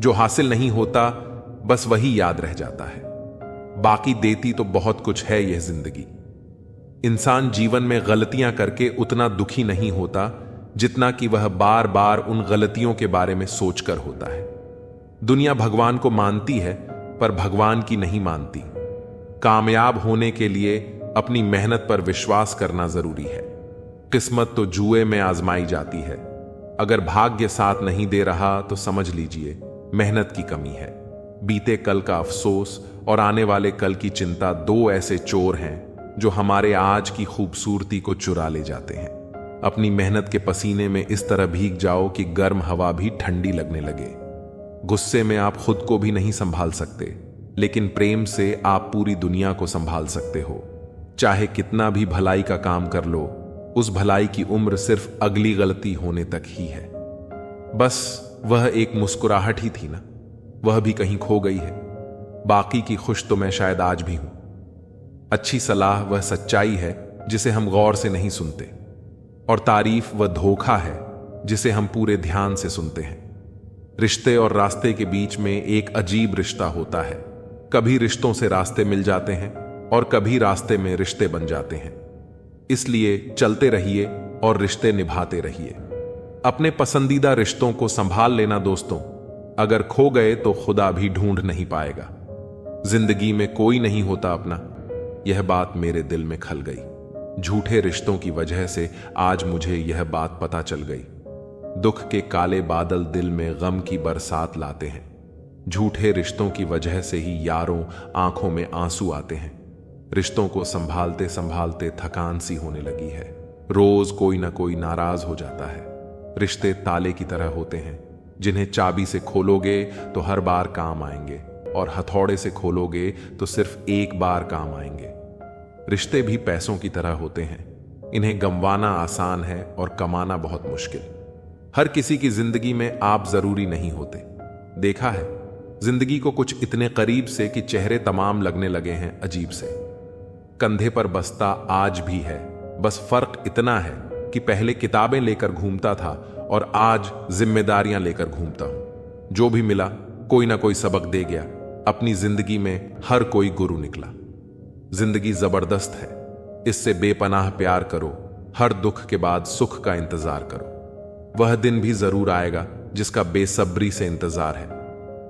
जो हासिल नहीं होता बस वही याद रह जाता है। बाकी देती तो बहुत कुछ है यह जिंदगी। इंसान जीवन में गलतियां करके उतना दुखी नहीं होता जितना कि वह बार बार उन गलतियों के बारे में सोचकर होता है। दुनिया भगवान को मानती है पर भगवान की नहीं मानती। कामयाब होने के लिए अपनी मेहनत पर विश्वास करना जरूरी है। किस्मत तो जुए में आजमाई जाती है। अगर भाग्य साथ नहीं दे रहा तो समझ लीजिए मेहनत की कमी है। बीते कल का अफसोस और आने वाले कल की चिंता दो ऐसे चोर हैं जो हमारे आज की खूबसूरती को चुरा ले जाते हैं। अपनी मेहनत के पसीने में इस तरह भीग जाओ कि गर्म हवा भी ठंडी लगने लगे। गुस्से में आप खुद को भी नहीं संभाल सकते, लेकिन प्रेम से आप पूरी दुनिया को संभाल सकते हो। चाहे कितना भी भलाई का काम कर लो, उस भलाई की उम्र सिर्फ अगली गलती होने तक ही है। बस वह एक मुस्कुराहट ही थी ना, वह भी कहीं खो गई है। बाकी की खुश तो मैं शायद आज भी हूं। अच्छी सलाह वह सच्चाई है जिसे हम गौर से नहीं सुनते, और तारीफ वह धोखा है जिसे हम पूरे ध्यान से सुनते हैं। रिश्ते और रास्ते के बीच में एक अजीब रिश्ता होता है। कभी रिश्तों से रास्ते मिल जाते हैं और कभी रास्ते में रिश्ते बन जाते हैं। इसलिए चलते रहिए और रिश्ते निभाते रहिए। अपने पसंदीदा रिश्तों को संभाल लेना दोस्तों। अगर खो गए तो खुदा भी ढूंढ नहीं पाएगा। जिंदगी में कोई नहीं होता अपना, यह बात मेरे दिल में खल गई। झूठे रिश्तों की वजह से आज मुझे यह बात पता चल गई। दुख के काले बादल दिल में गम की बरसात लाते हैं। झूठे रिश्तों की वजह से ही यारों आंखों में आंसू आते हैं। रिश्तों को संभालते संभालते थकान सी होने लगी है। रोज कोई ना कोई नाराज हो जाता है। रिश्ते ताले की तरह होते हैं, जिन्हें चाबी से खोलोगे तो हर बार काम आएंगे, और हथौड़े से खोलोगे तो सिर्फ एक बार काम आएंगे। रिश्ते भी पैसों की तरह होते हैं। इन्हें गंवाना आसान है और कमाना बहुत मुश्किल। हर किसी की जिंदगी में आप जरूरी नहीं होते। देखा है जिंदगी को कुछ इतने करीब से कि चेहरे तमाम लगने लगे हैं अजीब से। कंधे पर बस्ता आज भी है, बस फर्क इतना है कि पहले किताबें लेकर घूमता था और आज जिम्मेदारियां लेकर घूमता हूं। जो भी मिला कोई ना कोई सबक दे गया। अपनी जिंदगी में हर कोई गुरु निकला। जिंदगी जबरदस्त है, इससे बेपनाह प्यार करो। हर दुख के बाद सुख का इंतजार करो। वह दिन भी जरूर आएगा जिसका बेसब्री से इंतजार है।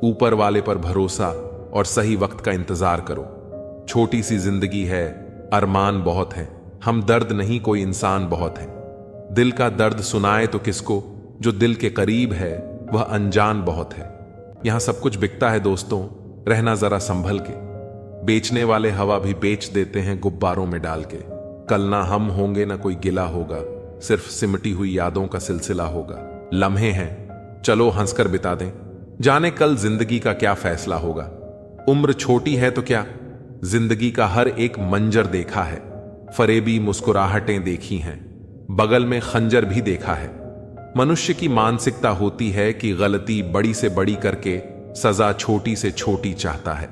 ऊपर वाले पर भरोसा और सही वक्त का इंतजार करो। छोटी सी जिंदगी है, अरमान बहुत है। हम दर्द नहीं कोई इंसान बहुत है। दिल का दर्द सुनाए तो किसको, जो दिल के करीब है वह अनजान बहुत है। यहां सब कुछ बिकता है दोस्तों, रहना जरा संभल के। बेचने वाले हवा भी बेच देते हैं गुब्बारों में डाल के। कल ना हम होंगे ना कोई गिला होगा, सिर्फ सिमटी हुई यादों का सिलसिला होगा। लम्हे हैं, चलो हंसकर बिता दें, जाने कल जिंदगी का क्या फैसला होगा। उम्र छोटी है तो क्या, जिंदगी का हर एक मंजर देखा है। फरेबी मुस्कुराहटें देखी हैं, बगल में खंजर भी देखा है। मनुष्य की मानसिकता होती है कि गलती बड़ी से बड़ी करके सजा छोटी से छोटी चाहता है।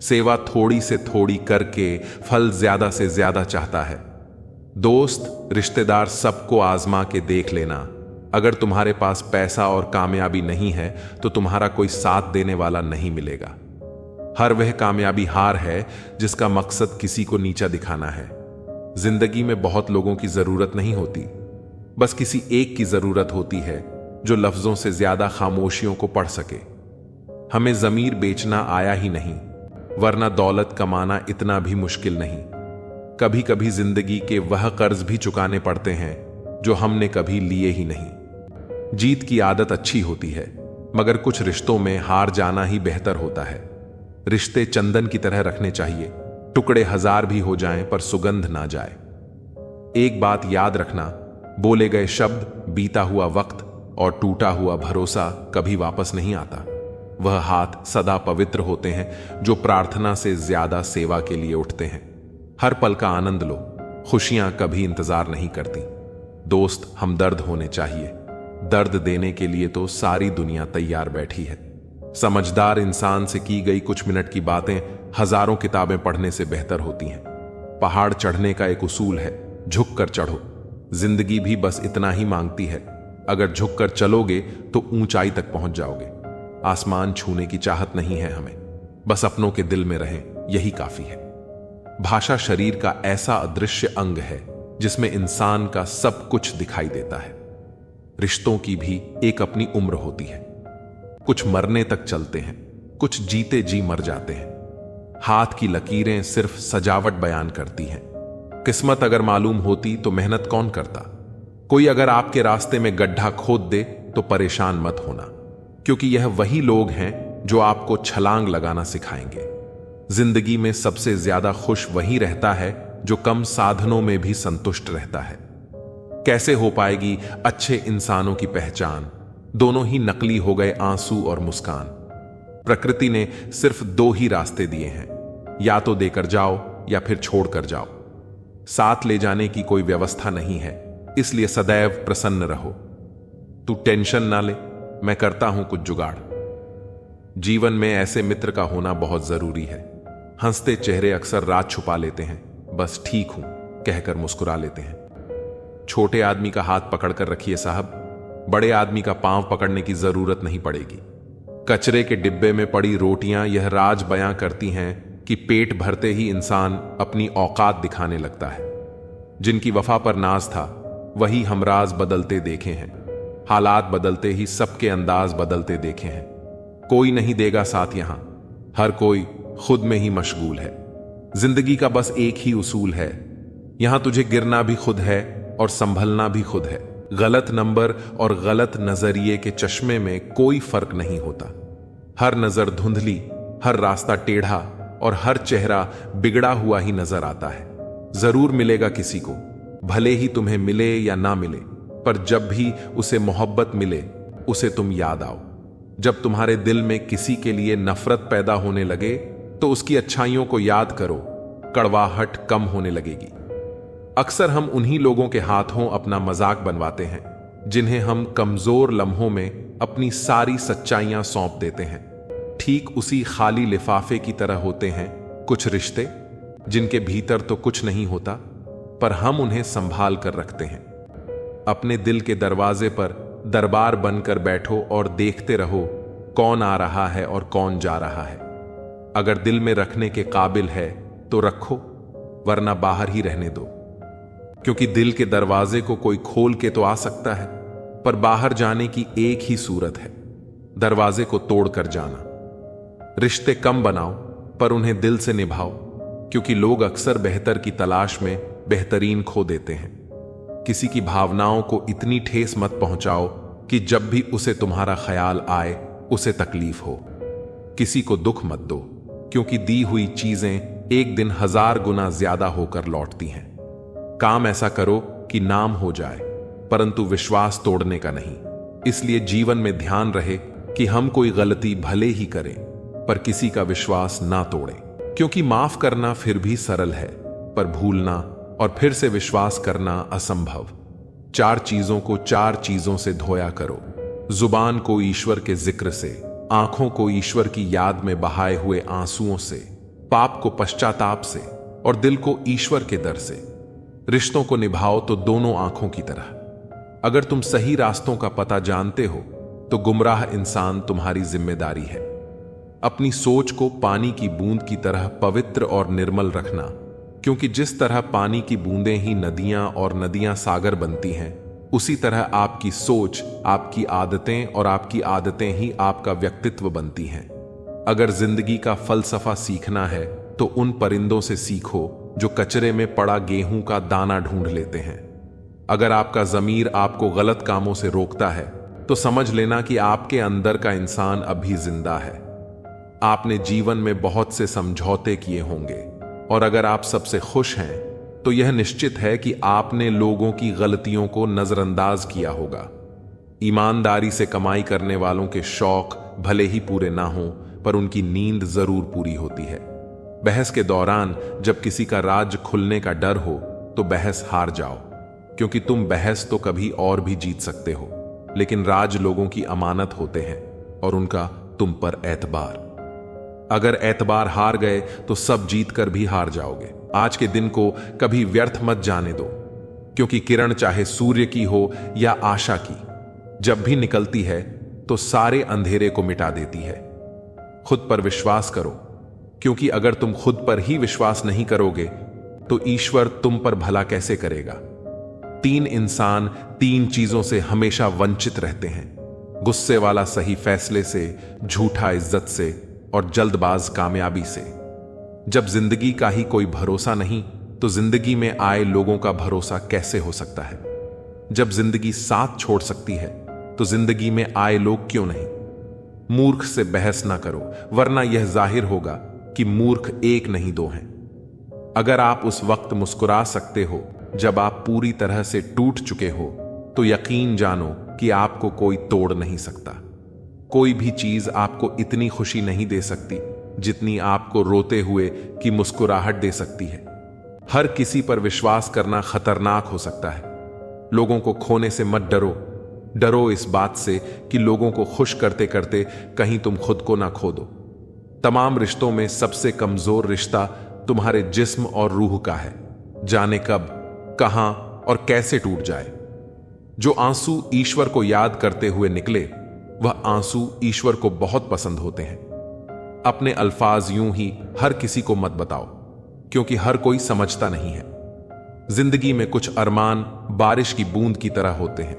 सेवा थोड़ी से थोड़ी करके फल ज्यादा से ज्यादा चाहता है। दोस्त रिश्तेदार सबको आजमा के देख लेना। अगर तुम्हारे पास पैसा और कामयाबी नहीं है तो तुम्हारा कोई साथ देने वाला नहीं मिलेगा। हर वह कामयाबी हार है जिसका मकसद किसी को नीचा दिखाना है। जिंदगी में बहुत लोगों की जरूरत नहीं होती, बस किसी एक की जरूरत होती है जो लफ्जों से ज्यादा खामोशियों को पढ़ सके। हमें जमीर बेचना आया ही नहीं, वरना दौलत कमाना इतना भी मुश्किल नहीं। कभी कभी जिंदगी के वह कर्ज भी चुकाने पड़ते हैं जो हमने कभी लिए ही नहीं। जीत की आदत अच्छी होती है, मगर कुछ रिश्तों में हार जाना ही बेहतर होता है। रिश्ते चंदन की तरह रखने चाहिए, टुकड़े हजार भी हो जाएं पर सुगंध ना जाए। एक बात याद रखना, बोले गए शब्द, बीता हुआ वक्त और टूटा हुआ भरोसा कभी वापस नहीं आता। वह हाथ सदा पवित्र होते हैं जो प्रार्थना से ज्यादा सेवा के लिए उठते हैं। हर पल का आनंद लो, खुशियां कभी इंतजार नहीं करती। दोस्त हमदर्द होने चाहिए, दर्द देने के लिए तो सारी दुनिया तैयार बैठी है। समझदार इंसान से की गई कुछ मिनट की बातें हजारों किताबें पढ़ने से बेहतर होती हैं। पहाड़ चढ़ने का एक उसूल है, झुक कर चढ़ो। जिंदगी भी बस इतना ही मांगती है, अगर झुक कर चलोगे तो ऊंचाई तक पहुंच जाओगे। आसमान छूने की चाहत नहीं है हमें, बस अपनों के दिल में रहें, यही काफी है। भाषा शरीर का ऐसा अदृश्य अंग है जिसमें इंसान का सब कुछ दिखाई देता है। रिश्तों की भी एक अपनी उम्र होती है। कुछ मरने तक चलते हैं, कुछ जीते जी मर जाते हैं। हाथ की लकीरें सिर्फ सजावट बयान करती हैं। किस्मत अगर मालूम होती तो मेहनत कौन करता। कोई अगर आपके रास्ते में गड्ढा खोद दे तो परेशान मत होना, क्योंकि यह वही लोग हैं जो आपको छलांग लगाना सिखाएंगे। जिंदगी में सबसे ज्यादा खुश वही रहता है जो कम साधनों में भी संतुष्ट रहता है। कैसे हो पाएगी अच्छे इंसानों की पहचान? दोनों ही नकली हो गए आंसू और मुस्कान। प्रकृति ने सिर्फ दो ही रास्ते दिए हैं, या तो देकर जाओ या फिर छोड़ कर जाओ। साथ ले जाने की कोई व्यवस्था नहीं है, इसलिए सदैव प्रसन्न रहो। तू टेंशन ना ले, मैं करता हूं कुछ जुगाड़। जीवन में ऐसे मित्र का होना बहुत जरूरी है। हंसते चेहरे अक्सर राज छुपा लेते हैं, बस ठीक हूं कहकर मुस्कुरा लेते हैं। छोटे आदमी का हाथ पकड़कर रखिए साहब, बड़े आदमी का पांव पकड़ने की जरूरत नहीं पड़ेगी। कचरे के डिब्बे में पड़ी रोटियां यह राज बयां करती हैं कि पेट भरते ही इंसान अपनी औकात दिखाने लगता है। जिनकी वफा पर नाज था वही हमराज बदलते देखे हैं। हालात बदलते ही सबके अंदाज बदलते देखे हैं। कोई नहीं देगा साथ यहां, हर कोई खुद में ही मशगूल है। जिंदगी का बस एक ही उसूल है, यहां तुझे गिरना भी खुद है और संभलना भी खुद है। गलत नंबर और गलत नजरिए के चश्मे में कोई फर्क नहीं होता। हर नजर धुंधली, हर रास्ता टेढ़ा और हर चेहरा बिगड़ा हुआ ही नजर आता है। जरूर मिलेगा किसी को, भले ही तुम्हें मिले या ना मिले, पर जब भी उसे मोहब्बत मिले उसे तुम याद आओ। जब तुम्हारे दिल में किसी के लिए नफरत पैदा होने लगे तो उसकी अच्छाइयों को याद करो, कड़वाहट कम होने लगेगी। अक्सर हम उन्हीं लोगों के हाथों अपना मजाक बनवाते हैं जिन्हें हम कमजोर लम्हों में अपनी सारी सच्चाइयां सौंप देते हैं। ठीक उसी खाली लिफाफे की तरह होते हैं कुछ रिश्ते जिनके भीतर तो कुछ नहीं होता, पर हम उन्हें संभाल कर रखते हैं। अपने दिल के दरवाजे पर दरबार बनकर बैठो और देखते रहो कौन आ रहा है और कौन जा रहा है। अगर दिल में रखने के काबिल है तो रखो, वरना बाहर ही रहने दो। क्योंकि दिल के दरवाजे को कोई खोल के तो आ सकता है, पर बाहर जाने की एक ही सूरत है, दरवाजे को तोड़कर जाना। रिश्ते कम बनाओ पर उन्हें दिल से निभाओ, क्योंकि लोग अक्सर बेहतर की तलाश में बेहतरीन खो देते हैं। किसी की भावनाओं को इतनी ठेस मत पहुंचाओ कि जब भी उसे तुम्हारा ख्याल आए उसे तकलीफ हो। किसी को दुख मत दो, क्योंकि दी हुई चीजें एक दिन 1000 गुना ज्यादा होकर लौटती हैं। काम ऐसा करो कि नाम हो जाए, परंतु विश्वास तोड़ने का नहीं। इसलिए जीवन में ध्यान रहे कि हम कोई गलती भले ही करें, पर किसी का विश्वास ना तोड़ें। क्योंकि माफ करना फिर भी सरल है, पर भूलना और फिर से विश्वास करना असंभव। 4 चीजों को 4 चीजों से धोया करो। जुबान को ईश्वर के जिक्र से, आंखों को ईश्वर की याद में बहाए हुए आंसुओं से, पाप को पश्चाताप से और दिल को ईश्वर के दर से। रिश्तों को निभाओ तो दोनों आंखों की तरह। अगर तुम सही रास्तों का पता जानते हो तो गुमराह इंसान तुम्हारी जिम्मेदारी है। अपनी सोच को पानी की बूंद की तरह पवित्र और निर्मल रखना, क्योंकि जिस तरह पानी की बूंदें ही नदियां और नदियां सागर बनती हैं, उसी तरह आपकी सोच, आपकी आदतें और आपकी आदतें ही आपका व्यक्तित्व बनती हैं। अगर जिंदगी का फलसफा सीखना है तो उन परिंदों से सीखो जो कचरे में पड़ा गेहूं का दाना ढूंढ लेते हैं। अगर आपका ज़मीर आपको गलत कामों से रोकता है तो समझ लेना कि आपके अंदर का इंसान अभी जिंदा है। आपने जीवन में बहुत से समझौते किए होंगे, और अगर आप सबसे खुश हैं तो यह निश्चित है कि आपने लोगों की गलतियों को नजरअंदाज किया होगा। ईमानदारी से कमाई करने वालों के शौक भले ही पूरे ना हों, पर उनकी नींद जरूर पूरी होती है। बहस के दौरान जब किसी का राज खुलने का डर हो तो बहस हार जाओ, क्योंकि तुम बहस तो कभी और भी जीत सकते हो, लेकिन राज लोगों की अमानत होते हैं और उनका तुम पर एतबार। अगर एतबार हार गए तो सब जीत कर भी हार जाओगे। आज के दिन को कभी व्यर्थ मत जाने दो, क्योंकि किरण चाहे सूर्य की हो या आशा की, जब भी निकलती है तो सारे अंधेरे को मिटा देती है। खुद पर विश्वास करो, क्योंकि अगर तुम खुद पर ही विश्वास नहीं करोगे तो ईश्वर तुम पर भला कैसे करेगा। 3 इंसान 3 चीजों से हमेशा वंचित रहते हैं: गुस्से वाला सही फैसले से, झूठा इज्जत से और जल्दबाज कामयाबी से। जब जिंदगी का ही कोई भरोसा नहीं तो जिंदगी में आए लोगों का भरोसा कैसे हो सकता है। जब जिंदगी साथ छोड़ सकती है तो जिंदगी में आए लोग क्यों नहीं। मूर्ख से बहस ना करो, वरना यह जाहिर होगा कि मूर्ख 1 नहीं 2 हैं। अगर आप उस वक्त मुस्कुरा सकते हो जब आप पूरी तरह से टूट चुके हो, तो यकीन जानो कि आपको कोई तोड़ नहीं सकता। कोई भी चीज आपको इतनी खुशी नहीं दे सकती जितनी आपको रोते हुए की मुस्कुराहट दे सकती है। हर किसी पर विश्वास करना खतरनाक हो सकता है। लोगों को खोने से मत डरो, डरो इस बात से कि लोगों को खुश करते करते कहीं तुम खुद को ना खो दो। तमाम रिश्तों में सबसे कमजोर रिश्ता तुम्हारे जिस्म और रूह का है। जाने कब, कहां और कैसे टूट जाए। जो आंसू ईश्वर को याद करते हुए निकले, वह आंसू ईश्वर को बहुत पसंद होते हैं। अपने अल्फाज यूं ही हर किसी को मत बताओ, क्योंकि हर कोई समझता नहीं है। जिंदगी में कुछ अरमान बारिश की बूंद की तरह होते हैं,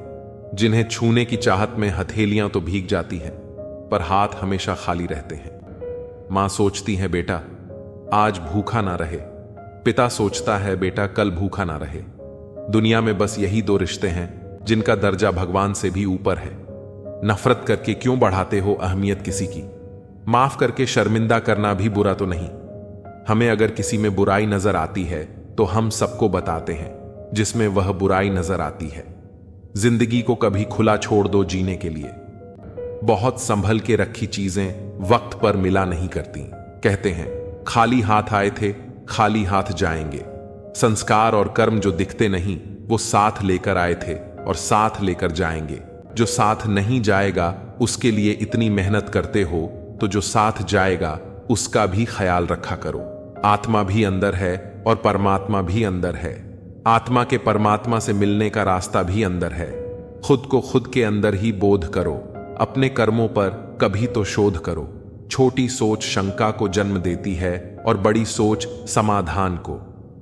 जिन्हें छूने की चाहत में हथेलियां तो भीग जाती हैं, पर हाथ हमेशा खाली रहते हैं। मां सोचती है बेटा आज भूखा ना रहे, पिता सोचता है बेटा कल भूखा ना रहे। दुनिया में बस यही 2 रिश्ते हैं जिनका दर्जा भगवान से भी ऊपर है। नफरत करके क्यों बढ़ाते हो अहमियत किसी की। माफ करके शर्मिंदा करना भी बुरा तो नहीं। हमें अगर किसी में बुराई नजर आती है तो हम सबको बताते हैं जिसमें वह बुराई नजर आती है। जिंदगी को कभी खुला छोड़ दो जीने के लिए। बहुत संभल के रखी चीजें वक्त पर मिला नहीं करती। कहते हैं खाली हाथ आए थे खाली हाथ जाएंगे। संस्कार और कर्म जो दिखते नहीं वो साथ लेकर आए थे और साथ लेकर जाएंगे। जो साथ नहीं जाएगा उसके लिए इतनी मेहनत करते हो तो जो साथ जाएगा उसका भी ख्याल रखा करो। आत्मा भी अंदर है और परमात्मा भी अंदर है। आत्मा के परमात्मा से मिलने का रास्ता भी अंदर है। खुद को खुद के अंदर ही बोध करो। अपने कर्मों पर कभी तो शोध करो। छोटी सोच शंका को जन्म देती है और बड़ी सोच समाधान को।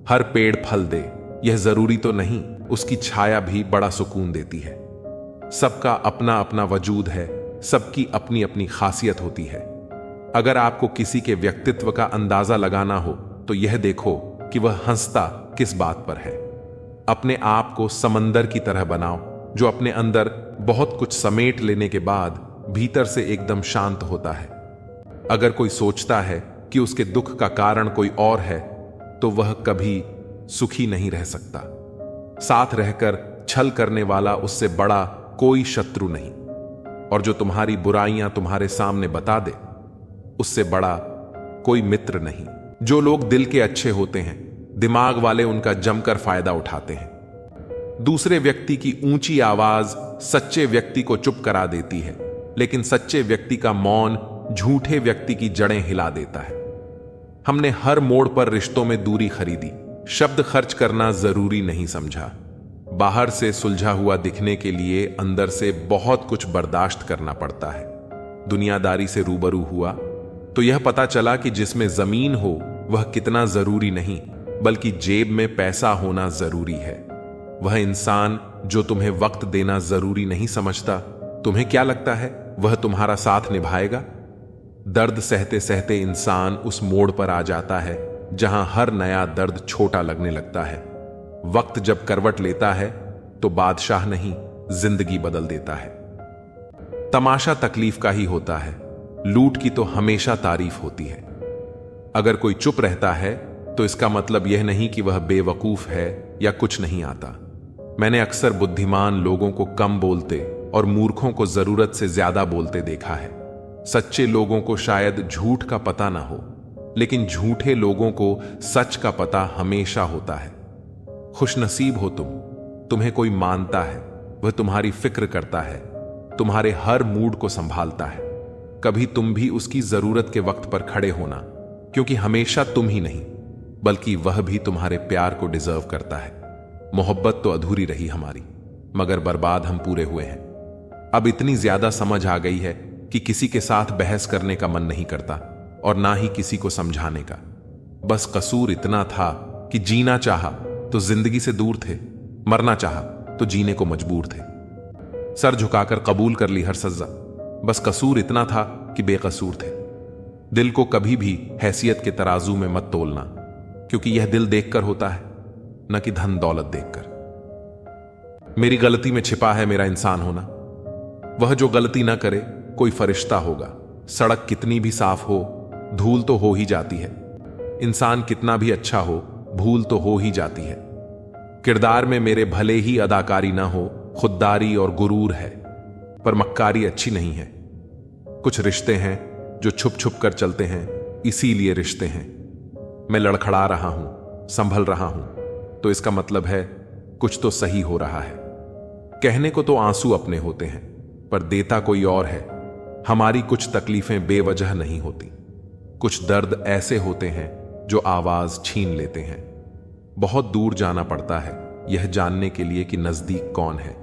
हर पेड़ फल दे यह जरूरी तो नहीं, उसकी छाया भी बड़ा सुकून देती है। सबका अपना अपना वजूद है, सबकी अपनी अपनी खासियत होती है। अगर आपको किसी के व्यक्तित्व का अंदाजा लगाना हो तो यह देखो कि वह हंसता किस बात पर है। अपने आप को समंदर की तरह बनाओ जो अपने अंदर बहुत कुछ समेट लेने के बाद भीतर से एकदम शांत होता है। अगर कोई सोचता है कि उसके दुख का कारण कोई और है तो वह कभी सुखी नहीं रह सकता। साथ रहकर छल करने वाला उससे बड़ा कोई शत्रु नहीं, और जो तुम्हारी बुराइयां तुम्हारे सामने बता दे उससे बड़ा कोई मित्र नहीं। जो लोग दिल के अच्छे होते हैं, दिमाग वाले उनका जमकर फायदा उठाते हैं। दूसरे व्यक्ति की ऊंची आवाज सच्चे व्यक्ति को चुप करा देती है, लेकिन सच्चे व्यक्ति का मौन झूठे व्यक्ति की जड़ें हिला देता है। हमने हर मोड़ पर रिश्तों में दूरी खरीदी, शब्द खर्च करना जरूरी नहीं समझा। बाहर से सुलझा हुआ दिखने के लिए अंदर से बहुत कुछ बर्दाश्त करना पड़ता है। दुनियादारी से रूबरू हुआ तो यह पता चला कि जिसमें जमीन हो वह कितना जरूरी नहीं, बल्कि जेब में पैसा होना जरूरी है। वह इंसान जो तुम्हें वक्त देना जरूरी नहीं समझता, तुम्हें क्या लगता है वह तुम्हारा साथ निभाएगा? दर्द सहते सहते इंसान उस मोड़ पर आ जाता है जहां हर नया दर्द छोटा लगने लगता है। वक्त जब करवट लेता है तो बादशाह नहीं, जिंदगी बदल देता है। तमाशा तकलीफ का ही होता है, लूट की तो हमेशा तारीफ होती है। अगर कोई चुप रहता है तो इसका मतलब यह नहीं कि वह बेवकूफ है या कुछ नहीं आता। मैंने अक्सर बुद्धिमान लोगों को कम बोलते और मूर्खों को जरूरत से ज्यादा बोलते देखा है। सच्चे लोगों को शायद झूठ का पता ना हो, लेकिन झूठे लोगों को सच का पता हमेशा होता है। खुशनसीब हो तुम, तुम्हें कोई मानता है, वह तुम्हारी फिक्र करता है, तुम्हारे हर मूड को संभालता है। कभी तुम भी उसकी जरूरत के वक्त पर खड़े होना, क्योंकि हमेशा तुम ही नहीं बल्कि वह भी तुम्हारे प्यार को डिजर्व करता है। मोहब्बत तो अधूरी रही हमारी, मगर बर्बाद हम पूरे हुए हैं। अब इतनी ज्यादा समझ आ गई है कि किसी के साथ बहस करने का मन नहीं करता और ना ही किसी को समझाने का। बस कसूर इतना था कि जीना चाहा तो जिंदगी से दूर थे, मरना चाहा तो जीने को मजबूर थे। सर झुकाकर कबूल कर ली हर सजा। बस कसूर इतना था कि बेकसूर थे। दिल को कभी भी हैसियत के तराजू में मत तोलना, क्योंकि यह दिल देखकर होता है, न कि धन दौलत देखकर। मेरी गलती में छिपा है मेरा इंसान होना। वह जो गलती ना करे कोई फरिश्ता होगा। सड़क कितनी भी साफ हो, धूल तो हो ही जाती है। इंसान कितना भी अच्छा हो, भूल तो हो ही जाती है। किरदार में मेरे भले ही अदाकारी ना हो, खुददारी और गुरूर है, पर मक्कारी अच्छी नहीं है। कुछ रिश्ते हैं जो छुप छुप कर चलते हैं, इसीलिए रिश्ते हैं। मैं लड़खड़ा रहा हूं, संभल रहा हूं, तो इसका मतलब है कुछ तो सही हो रहा है। कहने को तो आंसू अपने होते हैं, पर देता कोई और है। हमारी कुछ तकलीफें बेवजह नहीं होती। कुछ दर्द ऐसे होते हैं जो आवाज छीन लेते हैं। बहुत दूर जाना पड़ता है यह जानने के लिए कि नजदीक कौन है।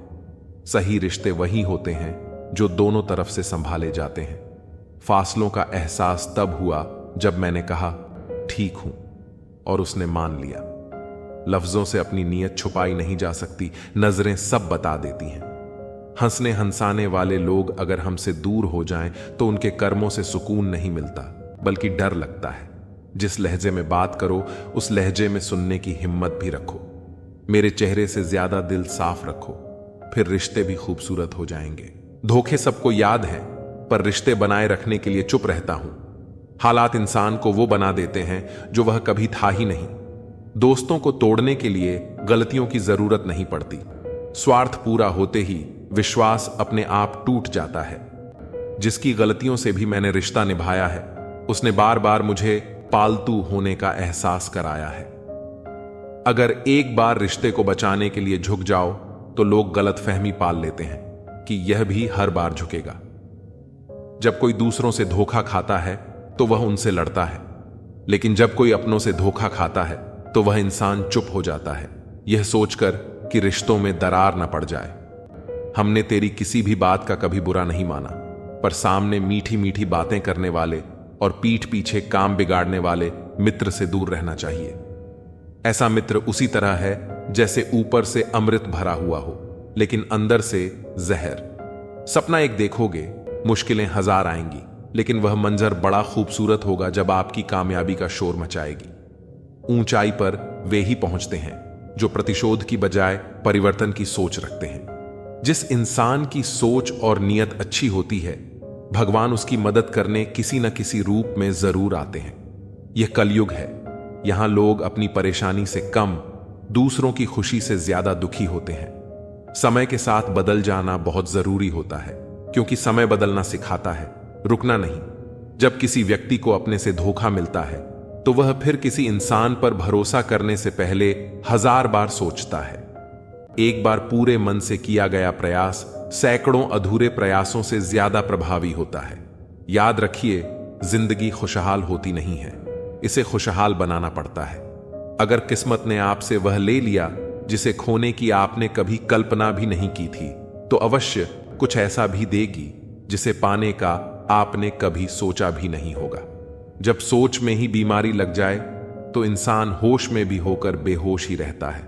सही रिश्ते वही होते हैं जो दोनों तरफ से संभाले जाते हैं। फासलों का एहसास तब हुआ जब मैंने कहा ठीक हूं, और उसने मान लिया। लफ्जों से अपनी नीयत छुपाई नहीं जा सकती, नजरें सब बता देती हैं। हंसने हंसाने वाले लोग अगर हमसे दूर हो जाएं तो उनके कर्मों से सुकून नहीं मिलता, बल्कि डर लगता है। जिस लहजे में बात करो उस लहजे में सुनने की हिम्मत भी रखो। मेरे चेहरे से ज्यादा दिल साफ रखो, फिर रिश्ते भी खूबसूरत हो जाएंगे। धोखे सबको याद हैं, पर रिश्ते बनाए रखने के लिए चुप रहता हूं। हालात इंसान को वो बना देते हैं जो वह कभी था ही नहीं। दोस्तों को तोड़ने के लिए गलतियों की जरूरत नहीं पड़ती। स्वार्थ पूरा होते ही विश्वास अपने आप टूट जाता है। जिसकी गलतियों से भी मैंने रिश्ता निभाया है, उसने बार बार मुझे पालतू होने का एहसास कराया है। अगर एक बार रिश्ते को बचाने के लिए झुक जाओ तो लोग गलतफहमी पाल लेते हैं कि यह भी हर बार झुकेगा। जब कोई दूसरों से धोखा खाता है तो वह उनसे लड़ता है, लेकिन जब कोई अपनों से धोखा खाता है तो वह इंसान चुप हो जाता है, यह सोचकर कि रिश्तों में दरार न पड़ जाए। हमने तेरी किसी भी बात का कभी बुरा नहीं माना, पर सामने मीठी मीठी बातें करने वाले और पीठ पीछे काम बिगाड़ने वाले मित्र से दूर रहना चाहिए। ऐसा मित्र उसी तरह है जैसे ऊपर से अमृत भरा हुआ हो, लेकिन अंदर से जहर। सपना एक देखोगे, मुश्किलें हजार आएंगी, लेकिन वह मंजर बड़ा खूबसूरत होगा जब आपकी कामयाबी का शोर मचाएगी। ऊंचाई पर वे ही पहुंचते हैं जो प्रतिशोध की बजाय परिवर्तन की सोच रखते हैं। जिस इंसान की सोच और नीयत अच्छी होती है, भगवान उसकी मदद करने किसी न किसी रूप में जरूर आते हैं। यह कलयुग है। यहां लोग अपनी परेशानी से कम, दूसरों की खुशी से ज्यादा दुखी होते हैं। समय के साथ बदल जाना बहुत जरूरी होता है, क्योंकि समय बदलना सिखाता है, रुकना नहीं। जब किसी व्यक्ति को अपने से धोखा मिलता है तो वह फिर किसी इंसान पर भरोसा करने से पहले 1000 बार सोचता है। एक बार पूरे मन से किया गया प्रयास सैकड़ों अधूरे प्रयासों से ज्यादा प्रभावी होता है। याद रखिए, जिंदगी खुशहाल होती नहीं है, इसे खुशहाल बनाना पड़ता है। अगर किस्मत ने आपसे वह ले लिया जिसे खोने की आपने कभी कल्पना भी नहीं की थी, तो अवश्य कुछ ऐसा भी देगी जिसे पाने का आपने कभी सोचा भी नहीं होगा। जब सोच में ही बीमारी लग जाए तो इंसान होश में भी होकर बेहोश ही रहता है।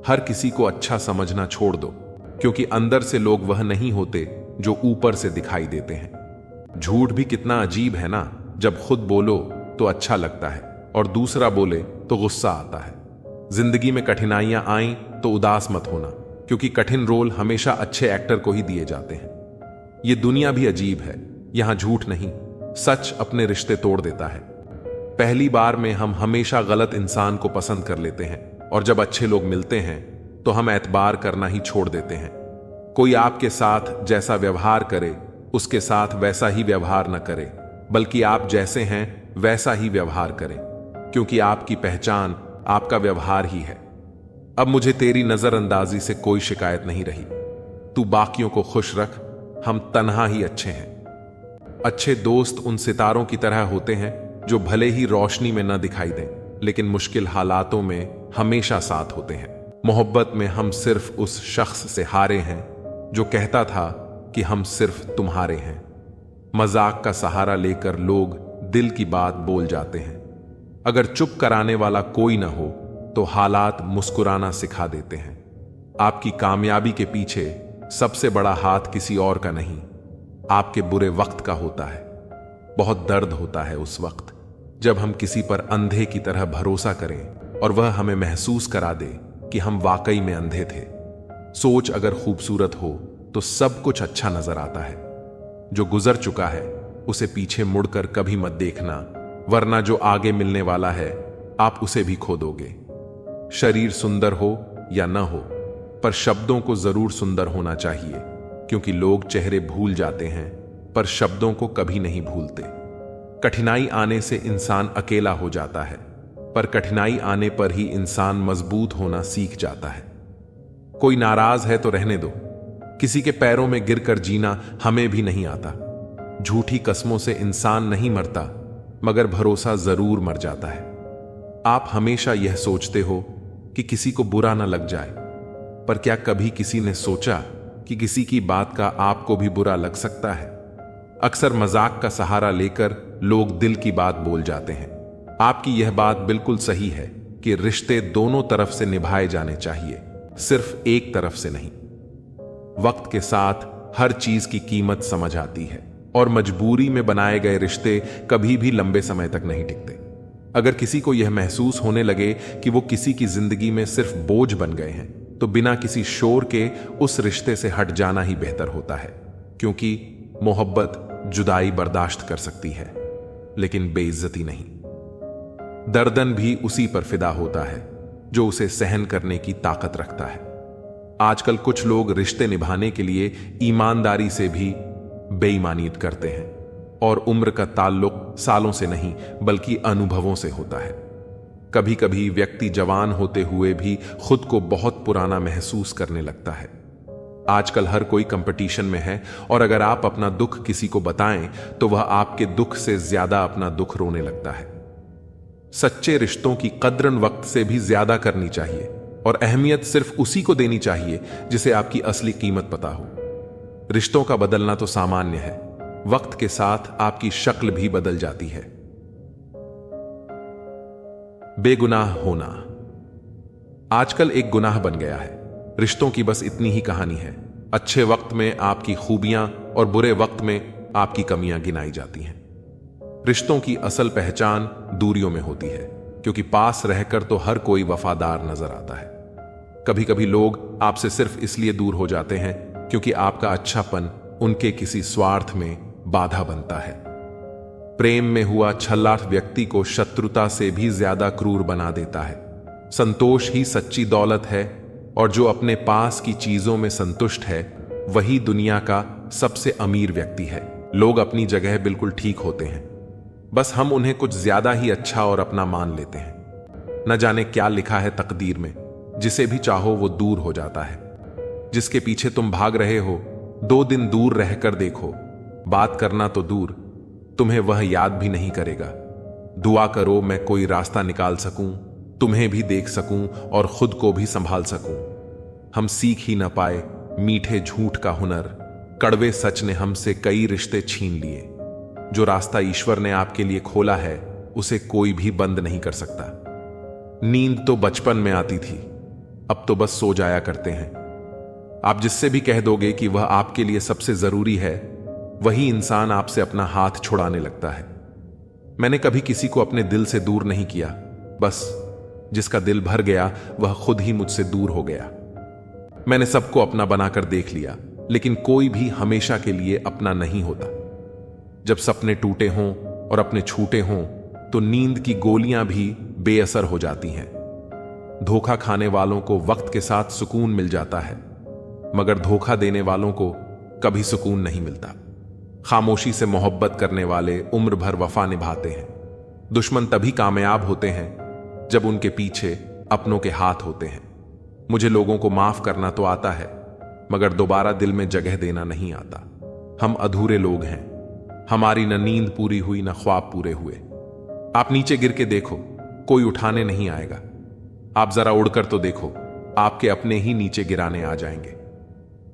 हर किसी को अच्छा समझना छोड़ दो, क्योंकि अंदर से लोग वह नहीं होते जो ऊपर से दिखाई देते हैं। झूठ भी कितना अजीब है ना, जब खुद बोलो तो अच्छा लगता है और दूसरा बोले तो गुस्सा आता है। जिंदगी में कठिनाइयां आईं तो उदास मत होना, क्योंकि कठिन रोल हमेशा अच्छे एक्टर को ही दिए जाते हैं। यह दुनिया भी अजीब है, यहां झूठ नहीं, सच अपने रिश्ते तोड़ देता है। पहली बार में हम हमेशा गलत इंसान को पसंद कर लेते हैं, और जब अच्छे लोग मिलते हैं तो हम एतबार करना ही छोड़ देते हैं। कोई आपके साथ जैसा व्यवहार करे उसके साथ वैसा ही व्यवहार न करे, बल्कि आप जैसे हैं वैसा ही व्यवहार करें, क्योंकि आपकी पहचान आपका व्यवहार ही है। अब मुझे तेरी नजरअंदाजी से कोई शिकायत नहीं रही। तू बाकियों को खुश रख, हम तन्हा ही अच्छे हैं। अच्छे दोस्त उन सितारों की तरह होते हैं जो भले ही रोशनी में न दिखाई दें, लेकिन मुश्किल हालातों में हमेशा साथ होते हैं। मोहब्बत में हम सिर्फ उस शख्स से हारे हैं जो कहता था कि हम सिर्फ तुम्हारे हैं। मजाक का सहारा लेकर लोग दिल की बात बोल जाते हैं। अगर चुप कराने वाला कोई ना हो तो हालात मुस्कुराना सिखा देते हैं। आपकी कामयाबी के पीछे सबसे बड़ा हाथ किसी और का नहीं, आपके बुरे वक्त का होता है। बहुत दर्द होता है उस वक्त जब हम किसी पर अंधे की तरह भरोसा करें और वह हमें महसूस करा दे कि हम वाकई में अंधे थे। सोच अगर खूबसूरत हो तो सब कुछ अच्छा नजर आता है। जो गुजर चुका है उसे पीछे मुड़कर कभी मत देखना, वरना जो आगे मिलने वाला है आप उसे भी खो दोगे। शरीर सुंदर हो या न हो, पर शब्दों को जरूर सुंदर होना चाहिए, क्योंकि लोग चेहरे भूल जाते हैं पर शब्दों को कभी नहीं भूलते। कठिनाई आने से इंसान अकेला हो जाता है, पर कठिनाई आने पर ही इंसान मजबूत होना सीख जाता है। कोई नाराज है तो रहने दो, किसी के पैरों में गिरकर जीना हमें भी नहीं आता। झूठी कस्मों से इंसान नहीं मरता, मगर भरोसा जरूर मर जाता है। आप हमेशा यह सोचते हो कि किसी को बुरा ना लग जाए, पर क्या कभी किसी ने सोचा कि किसी की बात का आपको भी बुरा लग सकता है? अक्सर मजाक का सहारा लेकर लोग दिल की बात बोल जाते हैं। आपकी यह बात बिल्कुल सही है कि रिश्ते दोनों तरफ से निभाए जाने चाहिए, सिर्फ एक तरफ से नहीं। वक्त के साथ हर चीज की कीमत समझ आती है और मजबूरी में बनाए गए रिश्ते कभी भी लंबे समय तक नहीं टिकते। अगर किसी को यह महसूस होने लगे कि वो किसी की जिंदगी में सिर्फ बोझ बन गए हैं, तो बिना किसी शोर के उस रिश्ते से हट जाना ही बेहतर होता है, क्योंकि मोहब्बत जुदाई बर्दाश्त कर सकती है लेकिन बेइज्जती नहीं। दर्दन भी उसी पर फिदा होता है जो उसे सहन करने की ताकत रखता है। आजकल कुछ लोग रिश्ते निभाने के लिए ईमानदारी से भी बेईमानियत करते हैं, और उम्र का ताल्लुक सालों से नहीं बल्कि अनुभवों से होता है। कभी कभी व्यक्ति जवान होते हुए भी खुद को बहुत पुराना महसूस करने लगता है। आजकल हर कोई कंपटीशन में है, और अगर आप अपना दुख किसी को बताएं तो वह आपके दुख से ज्यादा अपना दुख रोने लगता है। सच्चे रिश्तों की कद्र वक्त से भी ज्यादा करनी चाहिए, और अहमियत सिर्फ उसी को देनी चाहिए जिसे आपकी असली कीमत पता हो। रिश्तों का बदलना तो सामान्य है, वक्त के साथ आपकी शक्ल भी बदल जाती है। बेगुनाह होना आजकल एक गुनाह बन गया है। रिश्तों की बस इतनी ही कहानी है। अच्छे वक्त में आपकी खूबियां और बुरे वक्त में आपकी कमियां गिनाई जाती हैं। रिश्तों की असल पहचान दूरियों में होती है, क्योंकि पास रहकर तो हर कोई वफादार नजर आता है। कभी कभी लोग आपसे सिर्फ इसलिए दूर हो जाते हैं क्योंकि आपका अच्छापन उनके किसी स्वार्थ में बाधा बनता है। प्रेम में हुआ छल्ला व्यक्ति को शत्रुता से भी ज्यादा क्रूर बना देता है। संतोष ही सच्ची दौलत है, और जो अपने पास की चीजों में संतुष्ट है वही दुनिया का सबसे अमीर व्यक्ति है। लोग अपनी जगह बिल्कुल ठीक होते हैं, बस हम उन्हें कुछ ज्यादा ही अच्छा और अपना मान लेते हैं। न जाने क्या लिखा है तकदीर में, जिसे भी चाहो वो दूर हो जाता है। जिसके पीछे तुम भाग रहे हो 2 दिन दूर रहकर देखो, बात करना तो दूर, तुम्हें वह याद भी नहीं करेगा। दुआ करो मैं कोई रास्ता निकाल सकूं, तुम्हें भी देख सकूं और खुद को भी संभाल सकूं। हम सीख ही न पाए मीठे झूठ का हुनर, कड़वे सच ने हमसे कई रिश्ते छीन लिए। जो रास्ता ईश्वर ने आपके लिए खोला है उसे कोई भी बंद नहीं कर सकता। नींद तो बचपन में आती थी, अब तो बस सो जाया करते हैं। आप जिससे भी कह दोगे कि वह आपके लिए सबसे जरूरी है, वही इंसान आपसे अपना हाथ छुड़ाने लगता है। मैंने कभी किसी को अपने दिल से दूर नहीं किया, बस जिसका दिल भर गया वह खुद ही मुझसे दूर हो गया। मैंने सबको अपना बनाकर देख लिया, लेकिन कोई भी हमेशा के लिए अपना नहीं होता। जब सपने टूटे हों और अपने छूटे हों तो नींद की गोलियां भी बेअसर हो जाती हैं। धोखा खाने वालों को वक्त के साथ सुकून मिल जाता है, मगर धोखा देने वालों को कभी सुकून नहीं मिलता। खामोशी से मोहब्बत करने वाले उम्र भर वफा निभाते हैं। दुश्मन तभी कामयाब होते हैं जब उनके पीछे अपनों के हाथ होते हैं। मुझे लोगों को माफ करना तो आता है, मगर दोबारा दिल में जगह देना नहीं आता। हम अधूरे लोग हैं, हमारी न नींद पूरी हुई न ख्वाब पूरे हुए। आप नीचे गिर के देखो, कोई उठाने नहीं आएगा। आप जरा उड़कर तो देखो, आपके अपने ही नीचे गिराने आ जाएंगे।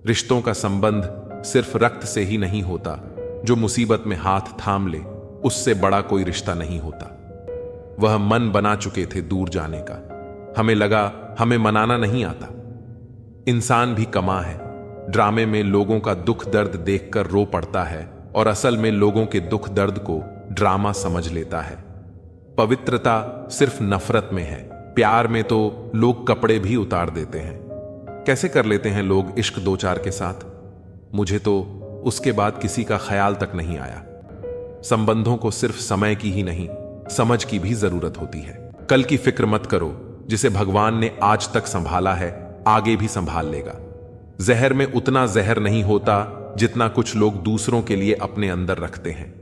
रिश्तों का संबंध सिर्फ रक्त से ही नहीं होता, जो मुसीबत में हाथ थाम ले उससे बड़ा कोई रिश्ता नहीं होता। वह मन बना चुके थे दूर जाने का, हमें लगा हमें मनाना नहीं आता। इंसान भी कमा है, ड्रामे में लोगों का दुख दर्द देखकर रो पड़ता है और असल में लोगों के दुख दर्द को ड्रामा समझ लेता है। पवित्रता सिर्फ नफरत में है, प्यार में तो लोग कपड़े भी उतार देते हैं। कैसे कर लेते हैं लोग इश्क दो चार के साथ, मुझे तो उसके बाद किसी का ख्याल तक नहीं आया। संबंधों को सिर्फ समय की ही नहीं, समझ की भी जरूरत होती है। कल की फिक्र मत करो, जिसे भगवान ने आज तक संभाला है आगे भी संभाल लेगा। जहर में उतना जहर नहीं होता जितना कुछ लोग दूसरों के लिए अपने अंदर रखते हैं।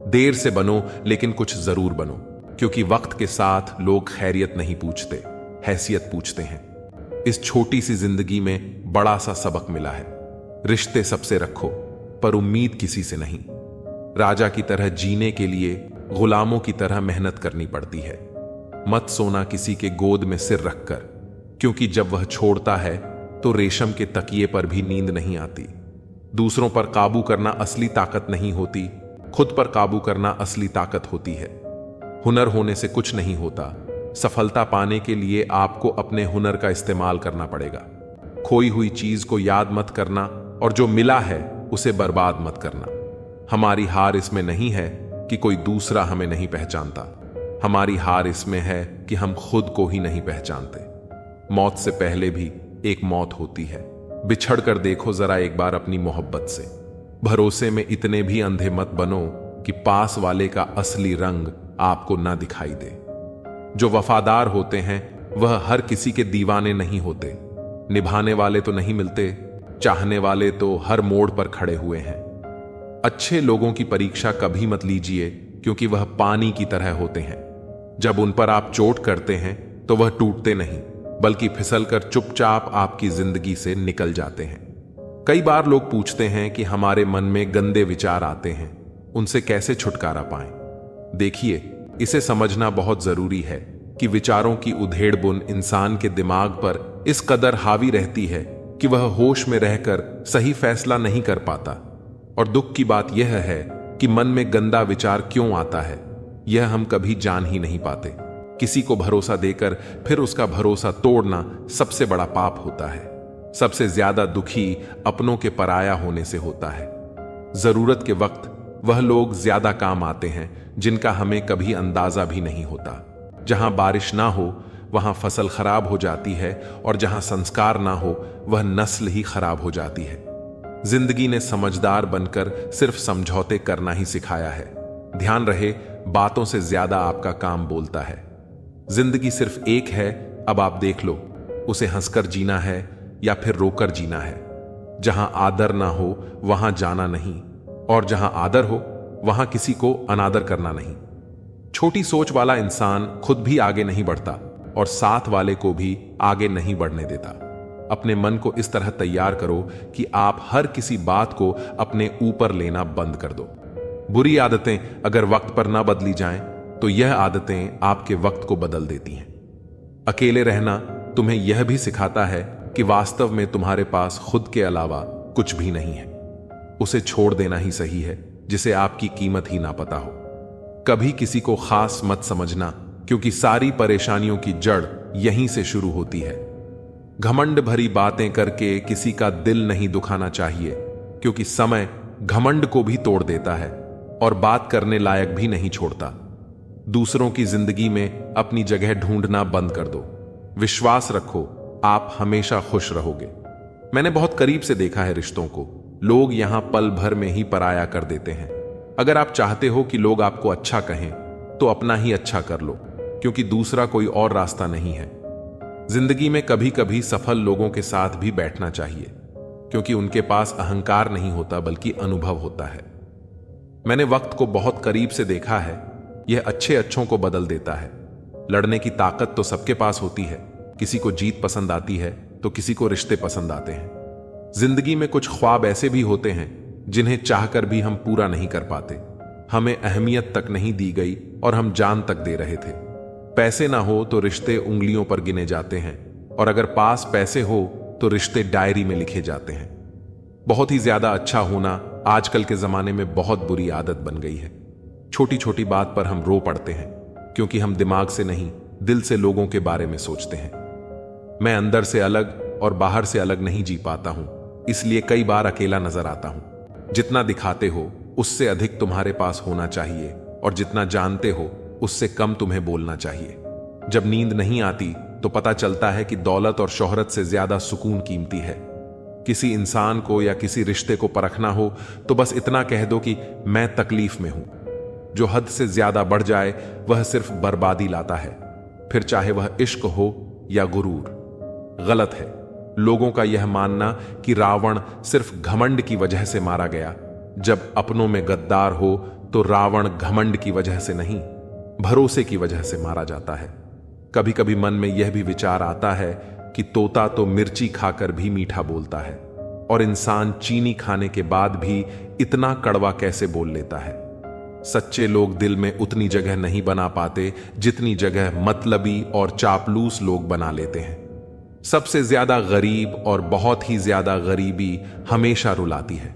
देर से बनो लेकिन कुछ जरूर बनो, क्योंकि वक्त के साथ लोग खैरियत नहीं पूछते, हैसियत पूछते हैं। इस छोटी सी जिंदगी में बड़ा सा सबक मिला है, रिश्ते सबसे रखो पर उम्मीद किसी से नहीं। राजा की तरह जीने के लिए गुलामों की तरह मेहनत करनी पड़ती है। मत सोना किसी के गोद में सिर रखकर, क्योंकि जब वह छोड़ता है तो रेशम के तकिए पर भी नींद नहीं आती। दूसरों पर काबू करना असली ताकत नहीं होती, खुद पर काबू करना असली ताकत होती है। हुनर होने से कुछ नहीं होता, सफलता पाने के लिए आपको अपने हुनर का इस्तेमाल करना पड़ेगा। खोई हुई चीज को याद मत करना और जो मिला है उसे बर्बाद मत करना। हमारी हार इसमें नहीं है कि कोई दूसरा हमें नहीं पहचानता, हमारी हार इसमें है कि हम खुद को ही नहीं पहचानते। मौत से पहले भी एक मौत होती है, बिछड़ कर देखो जरा एक बार अपनी मोहब्बत से। भरोसे में इतने भी अंधे मत बनो कि पास वाले का असली रंग आपको ना दिखाई दे। जो वफादार होते हैं वह हर किसी के दीवाने नहीं होते। निभाने वाले तो नहीं मिलते, चाहने वाले तो हर मोड़ पर खड़े हुए हैं। अच्छे लोगों की परीक्षा कभी मत लीजिए, क्योंकि वह पानी की तरह होते हैं। जब उन पर आप चोट करते हैं तो वह टूटते नहीं, बल्कि फिसलकर चुपचाप आपकी जिंदगी से निकल जाते हैं। कई बार लोग पूछते हैं कि हमारे मन में गंदे विचार आते हैं, उनसे कैसे छुटकारा पाएं। देखिए, इसे समझना बहुत जरूरी है कि विचारों की उधेड़ बुन इंसान के दिमाग पर इस कदर हावी रहती है कि वह होश में रहकर सही फैसला नहीं कर पाता। और दुख की बात यह है कि मन में गंदा विचार क्यों आता है, यह हम कभी जान ही नहीं पाते। किसी को भरोसा देकर फिर उसका भरोसा तोड़ना सबसे बड़ा पाप होता है। सबसे ज्यादा दुखी अपनों के पराया होने से होता है। जरूरत के वक्त वह लोग ज्यादा काम आते हैं जिनका हमें कभी अंदाजा भी नहीं होता। जहां बारिश ना हो वहां फसल खराब हो जाती है, और जहां संस्कार ना हो वह नस्ल ही खराब हो जाती है। जिंदगी ने समझदार बनकर सिर्फ समझौते करना ही सिखाया है। ध्यान रहे, बातों से ज्यादा आपका काम बोलता है। जिंदगी सिर्फ एक है, अब आप देख लो, उसे हंसकर जीना है या फिर रोकर जीना है। जहां आदर ना हो वहां जाना नहीं, और जहां आदर हो वहां किसी को अनादर करना नहीं। छोटी सोच वाला इंसान खुद भी आगे नहीं बढ़ता और साथ वाले को भी आगे नहीं बढ़ने देता। अपने मन को इस तरह तैयार करो कि आप हर किसी बात को अपने ऊपर लेना बंद कर दो। बुरी आदतें अगर वक्त पर ना बदली जाएं, तो यह आदतें आपके वक्त को बदल देती हैं। अकेले रहना तुम्हें यह भी सिखाता है कि वास्तव में तुम्हारे पास खुद के अलावा कुछ भी नहीं है। उसे छोड़ देना ही सही है जिसे आपकी कीमत ही ना पता हो। कभी किसी को खास मत समझना, क्योंकि सारी परेशानियों की जड़ यहीं से शुरू होती है। घमंड भरी बातें करके किसी का दिल नहीं दुखाना चाहिए, क्योंकि समय घमंड को भी तोड़ देता है और बात करने लायक भी नहीं छोड़ता। दूसरों की जिंदगी में अपनी जगह ढूंढना बंद कर दो। विश्वास रखो, आप हमेशा खुश रहोगे। मैंने बहुत करीब से देखा है रिश्तों को, लोग यहां पल भर में ही पराया कर देते हैं। अगर आप चाहते हो कि लोग आपको अच्छा कहें, तो अपना ही अच्छा कर लो, क्योंकि दूसरा कोई और रास्ता नहीं है। जिंदगी में कभी कभी सफल लोगों के साथ भी बैठना चाहिए, क्योंकि उनके पास अहंकार नहीं होता बल्कि अनुभव होता है। मैंने वक्त को बहुत करीब से देखा है, यह अच्छे अच्छों को बदल देता है। लड़ने की ताकत तो सबके पास होती है, किसी को जीत पसंद आती है तो किसी को रिश्ते पसंद आते हैं। जिंदगी में कुछ ख्वाब ऐसे भी होते हैं जिन्हें चाहकर भी हम पूरा नहीं कर पाते। हमें अहमियत तक नहीं दी गई और हम जान तक दे रहे थे। पैसे ना हो तो रिश्ते उंगलियों पर गिने जाते हैं, और अगर पास पैसे हो तो रिश्ते डायरी में लिखे जाते हैं। बहुत ही ज्यादा अच्छा होना आजकल के जमाने में बहुत बुरी आदत बन गई है। छोटी छोटी बात पर हम रो पड़ते हैं, क्योंकि हम दिमाग से नहीं, दिल से लोगों के बारे में सोचते हैं। मैं अंदर से अलग और बाहर से अलग नहीं जी पाता हूं, इसलिए कई बार अकेला नजर आता हूं। जितना दिखाते हो उससे अधिक तुम्हारे पास होना चाहिए, और जितना जानते हो उससे कम तुम्हें बोलना चाहिए। जब नींद नहीं आती तो पता चलता है कि दौलत और शोहरत से ज्यादा सुकून कीमती है। किसी इंसान को या किसी रिश्ते को परखना हो तो बस इतना कह दो कि मैं तकलीफ में हूं। जो हद से ज्यादा बढ़ जाए वह सिर्फ बर्बादी लाता है, फिर चाहे वह इश्क हो या गुरूर। गलत है लोगों का यह मानना कि रावण सिर्फ घमंड की वजह से मारा गया। जब अपनों में गद्दार हो तो रावण घमंड की वजह से नहीं, भरोसे की वजह से मारा जाता है। कभी कभी मन में यह भी विचार आता है कि तोता तो मिर्ची खाकर भी मीठा बोलता है, और इंसान चीनी खाने के बाद भी इतना कड़वा कैसे बोल लेता है। सच्चे लोग दिल में उतनी जगह नहीं बना पाते जितनी जगह मतलबी और चापलूस लोग बना लेते हैं। सबसे ज्यादा गरीब और बहुत ही ज्यादा गरीबी हमेशा रुलाती है।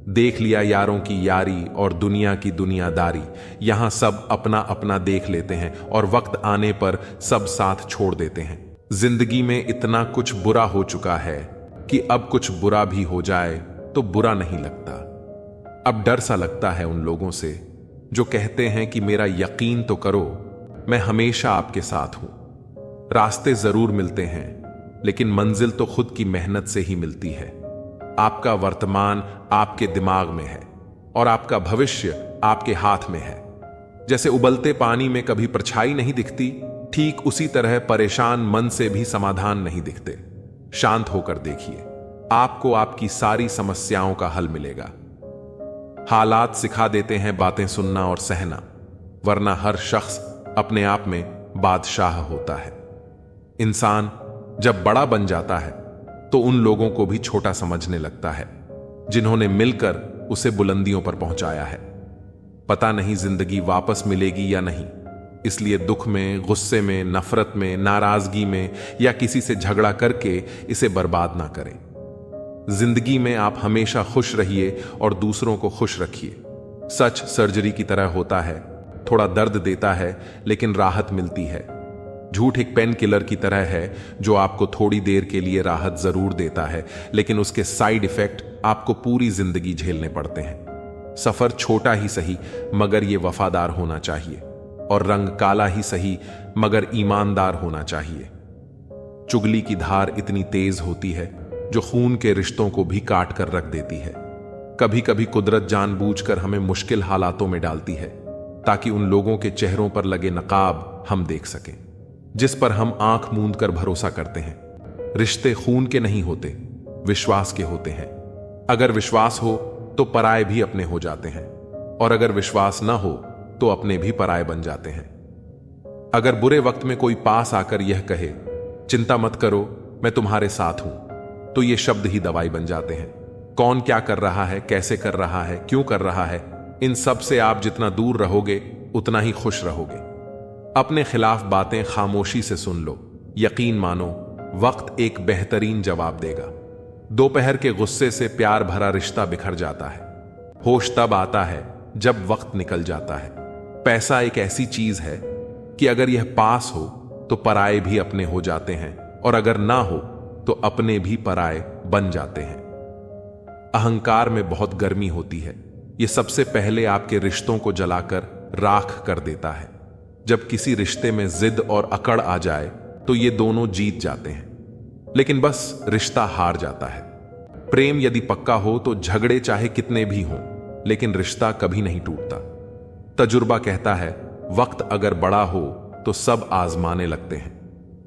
देख लिया यारों की यारी और दुनिया की दुनियादारी, यहां सब अपना अपना देख लेते हैं और वक्त आने पर सब साथ छोड़ देते हैं। जिंदगी में इतना कुछ बुरा हो चुका है कि अब कुछ बुरा भी हो जाए तो बुरा नहीं लगता। अब डर सा लगता है उन लोगों से जो कहते हैं कि मेरा यकीन तो करो, मैं हमेशा आपके साथ हूं। रास्ते जरूर मिलते हैं, लेकिन मंजिल तो खुद की मेहनत से ही मिलती है। आपका वर्तमान आपके दिमाग में है और आपका भविष्य आपके हाथ में है। जैसे उबलते पानी में कभी परछाई नहीं दिखती, ठीक उसी तरह परेशान मन से भी समाधान नहीं दिखते। शांत होकर देखिए, आपको आपकी सारी समस्याओं का हल मिलेगा। हालात सिखा देते हैं बातें सुनना और सहना, वरना हर शख्स अपने आप में बादशाह होता है। इंसान जब बड़ा बन जाता है तो उन लोगों को भी छोटा समझने लगता है जिन्होंने मिलकर उसे बुलंदियों पर पहुंचाया है। पता नहीं जिंदगी वापस मिलेगी या नहीं, इसलिए दुख में, गुस्से में, नफरत में, नाराजगी में या किसी से झगड़ा करके इसे बर्बाद ना करें। जिंदगी में आप हमेशा खुश रहिए और दूसरों को खुश रखिए। सच सर्जरी की तरह होता है, थोड़ा दर्द देता है लेकिन राहत मिलती है। झूठ एक पेन किलर की तरह है जो आपको थोड़ी देर के लिए राहत जरूर देता है, लेकिन उसके साइड इफेक्ट आपको पूरी जिंदगी झेलने पड़ते हैं। सफर छोटा ही सही मगर ये वफादार होना चाहिए, और रंग काला ही सही मगर ईमानदार होना चाहिए। चुगली की धार इतनी तेज होती है जो खून के रिश्तों को भी काट कर रख देती है। कभी कभी कुदरत जानबूझकर हमें मुश्किल हालातों में डालती है ताकि उन लोगों के चेहरों पर लगे नकाब हम देख सकें जिस पर हम आंख मूंद कर भरोसा करते हैं। रिश्ते खून के नहीं होते, विश्वास के होते हैं। अगर विश्वास हो तो पराये भी अपने हो जाते हैं, और अगर विश्वास ना हो तो अपने भी पराये बन जाते हैं। अगर बुरे वक्त में कोई पास आकर यह कहे, चिंता मत करो मैं तुम्हारे साथ हूं, तो ये शब्द ही दवाई बन जाते हैं। कौन क्या कर रहा है, कैसे कर रहा है, क्यों कर रहा है, इन सब से आप जितना दूर रहोगे उतना ही खुश रहोगे। अपने खिलाफ बातें खामोशी से सुन लो, यकीन मानो वक्त एक बेहतरीन जवाब देगा। दोपहर के गुस्से से प्यार भरा रिश्ता बिखर जाता है। होश तब आता है जब वक्त निकल जाता है। पैसा एक ऐसी चीज है कि अगर यह पास हो तो पराये भी अपने हो जाते हैं, और अगर ना हो तो अपने भी पराये बन जाते हैं। अहंकार में बहुत गर्मी होती है, यह सबसे पहले आपके रिश्तों को जलाकर राख कर देता है। जब किसी रिश्ते में जिद और अकड़ आ जाए तो ये दोनों जीत जाते हैं, लेकिन बस रिश्ता हार जाता है। प्रेम यदि पक्का हो तो झगड़े चाहे कितने भी हों, लेकिन रिश्ता कभी नहीं टूटता। तजुर्बा कहता है वक्त अगर बड़ा हो तो सब आजमाने लगते हैं,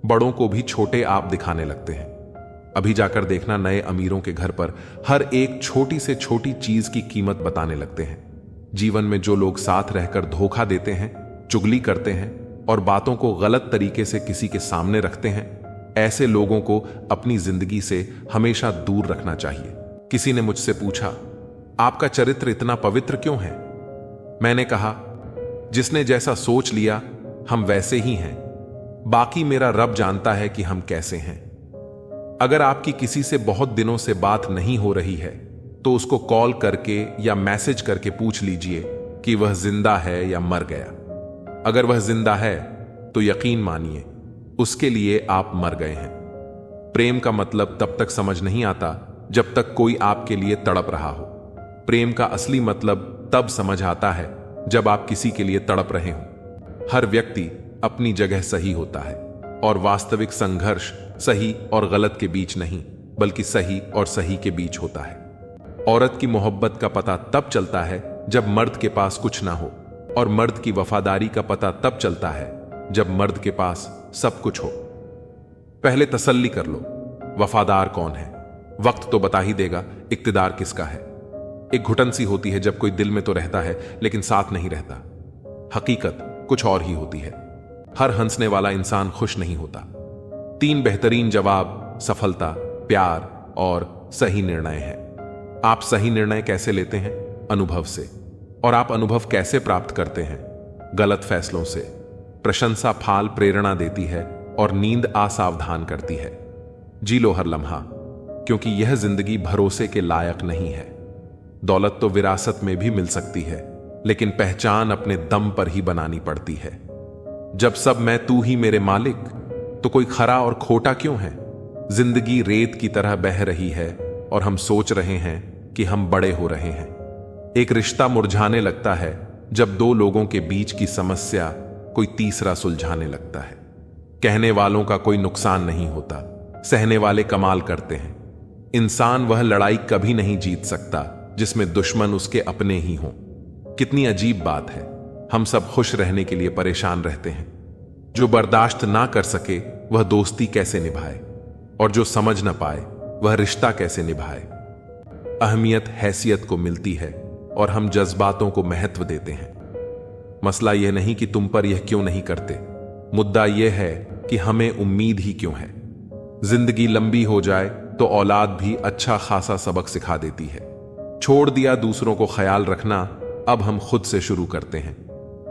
बड़ों को भी छोटे आप दिखाने लगते हैं। अभी जाकर देखना नए अमीरों के घर पर हर एक छोटी से छोटी चीज की कीमत बताने लगते हैं। जीवन में जो लोग साथ रहकर धोखा देते हैं, चुगली करते हैं और बातों को गलत तरीके से किसी के सामने रखते हैं, ऐसे लोगों को अपनी जिंदगी से हमेशा दूर रखना चाहिए। किसी ने मुझसे पूछा, आपका चरित्र इतना पवित्र क्यों है? मैंने कहा, जिसने जैसा सोच लिया हम वैसे ही हैं, बाकी मेरा रब जानता है कि हम कैसे हैं। अगर आपकी किसी से बहुत दिनों से बात नहीं हो रही है तो उसको कॉल करके या मैसेज करके पूछ लीजिए कि वह जिंदा है या मर गया। अगर वह जिंदा है तो यकीन मानिए उसके लिए आप मर गए हैं। प्रेम का मतलब तब तक समझ नहीं आता जब तक कोई आपके लिए तड़प रहा हो। प्रेम का असली मतलब तब समझ आता है जब आप किसी के लिए तड़प रहे हो। हर व्यक्ति अपनी जगह सही होता है और वास्तविक संघर्ष सही और गलत के बीच नहीं बल्कि सही और सही के बीच होता है। औरत की मोहब्बत का पता तब चलता है जब मर्द के पास कुछ ना हो, और मर्द की वफादारी का पता तब चलता है जब मर्द के पास सब कुछ हो। पहले तसल्ली कर लो, वफादार कौन है? वक्त तो बता ही देगा इक्तिदार किसका है। एक घुटन सी होती है जब कोई दिल में तो रहता है लेकिन साथ नहीं रहता। हकीकत कुछ और ही होती है। हर हंसने वाला इंसान खुश नहीं होता। 3 बेहतरीन जवाब सफलता, प्यार और सही निर्णय हैं। आप सही निर्णय कैसे लेते हैं? अनुभव से। और आप अनुभव कैसे प्राप्त करते हैं? गलत फैसलों से। प्रशंसा फाल प्रेरणा देती है और नींद असावधान करती है। जी लो हर लम्हा, क्योंकि यह जिंदगी भरोसे के लायक नहीं है। दौलत तो विरासत में भी मिल सकती है, लेकिन पहचान अपने दम पर ही बनानी पड़ती है। जब सब मैं तू ही मेरे मालिक, तो कोई खरा और खोटा क्यों है? जिंदगी रेत की तरह बह रही है और हम सोच रहे हैं कि हम बड़े हो रहे हैं। एक रिश्ता मुरझाने लगता है जब 2 लोगों के बीच की समस्या कोई तीसरा सुलझाने लगता है। कहने वालों का कोई नुकसान नहीं होता, सहने वाले कमाल करते हैं। इंसान वह लड़ाई कभी नहीं जीत सकता जिसमें दुश्मन उसके अपने ही हों। कितनी अजीब बात है, हम सब खुश रहने के लिए परेशान रहते हैं। जो बर्दाश्त ना कर सके वह दोस्ती कैसे निभाए, और जो समझ ना पाए वह रिश्ता कैसे निभाए। अहमियत हैसियत को मिलती है और हम जज्बातों को महत्व देते हैं। मसला यह नहीं कि तुम पर यह क्यों नहीं करते, मुद्दा यह है कि हमें उम्मीद ही क्यों है। जिंदगी लंबी हो जाए तो औलाद भी अच्छा खासा सबक सिखा देती है। छोड़ दिया दूसरों को ख्याल रखना, अब हम खुद से शुरू करते हैं।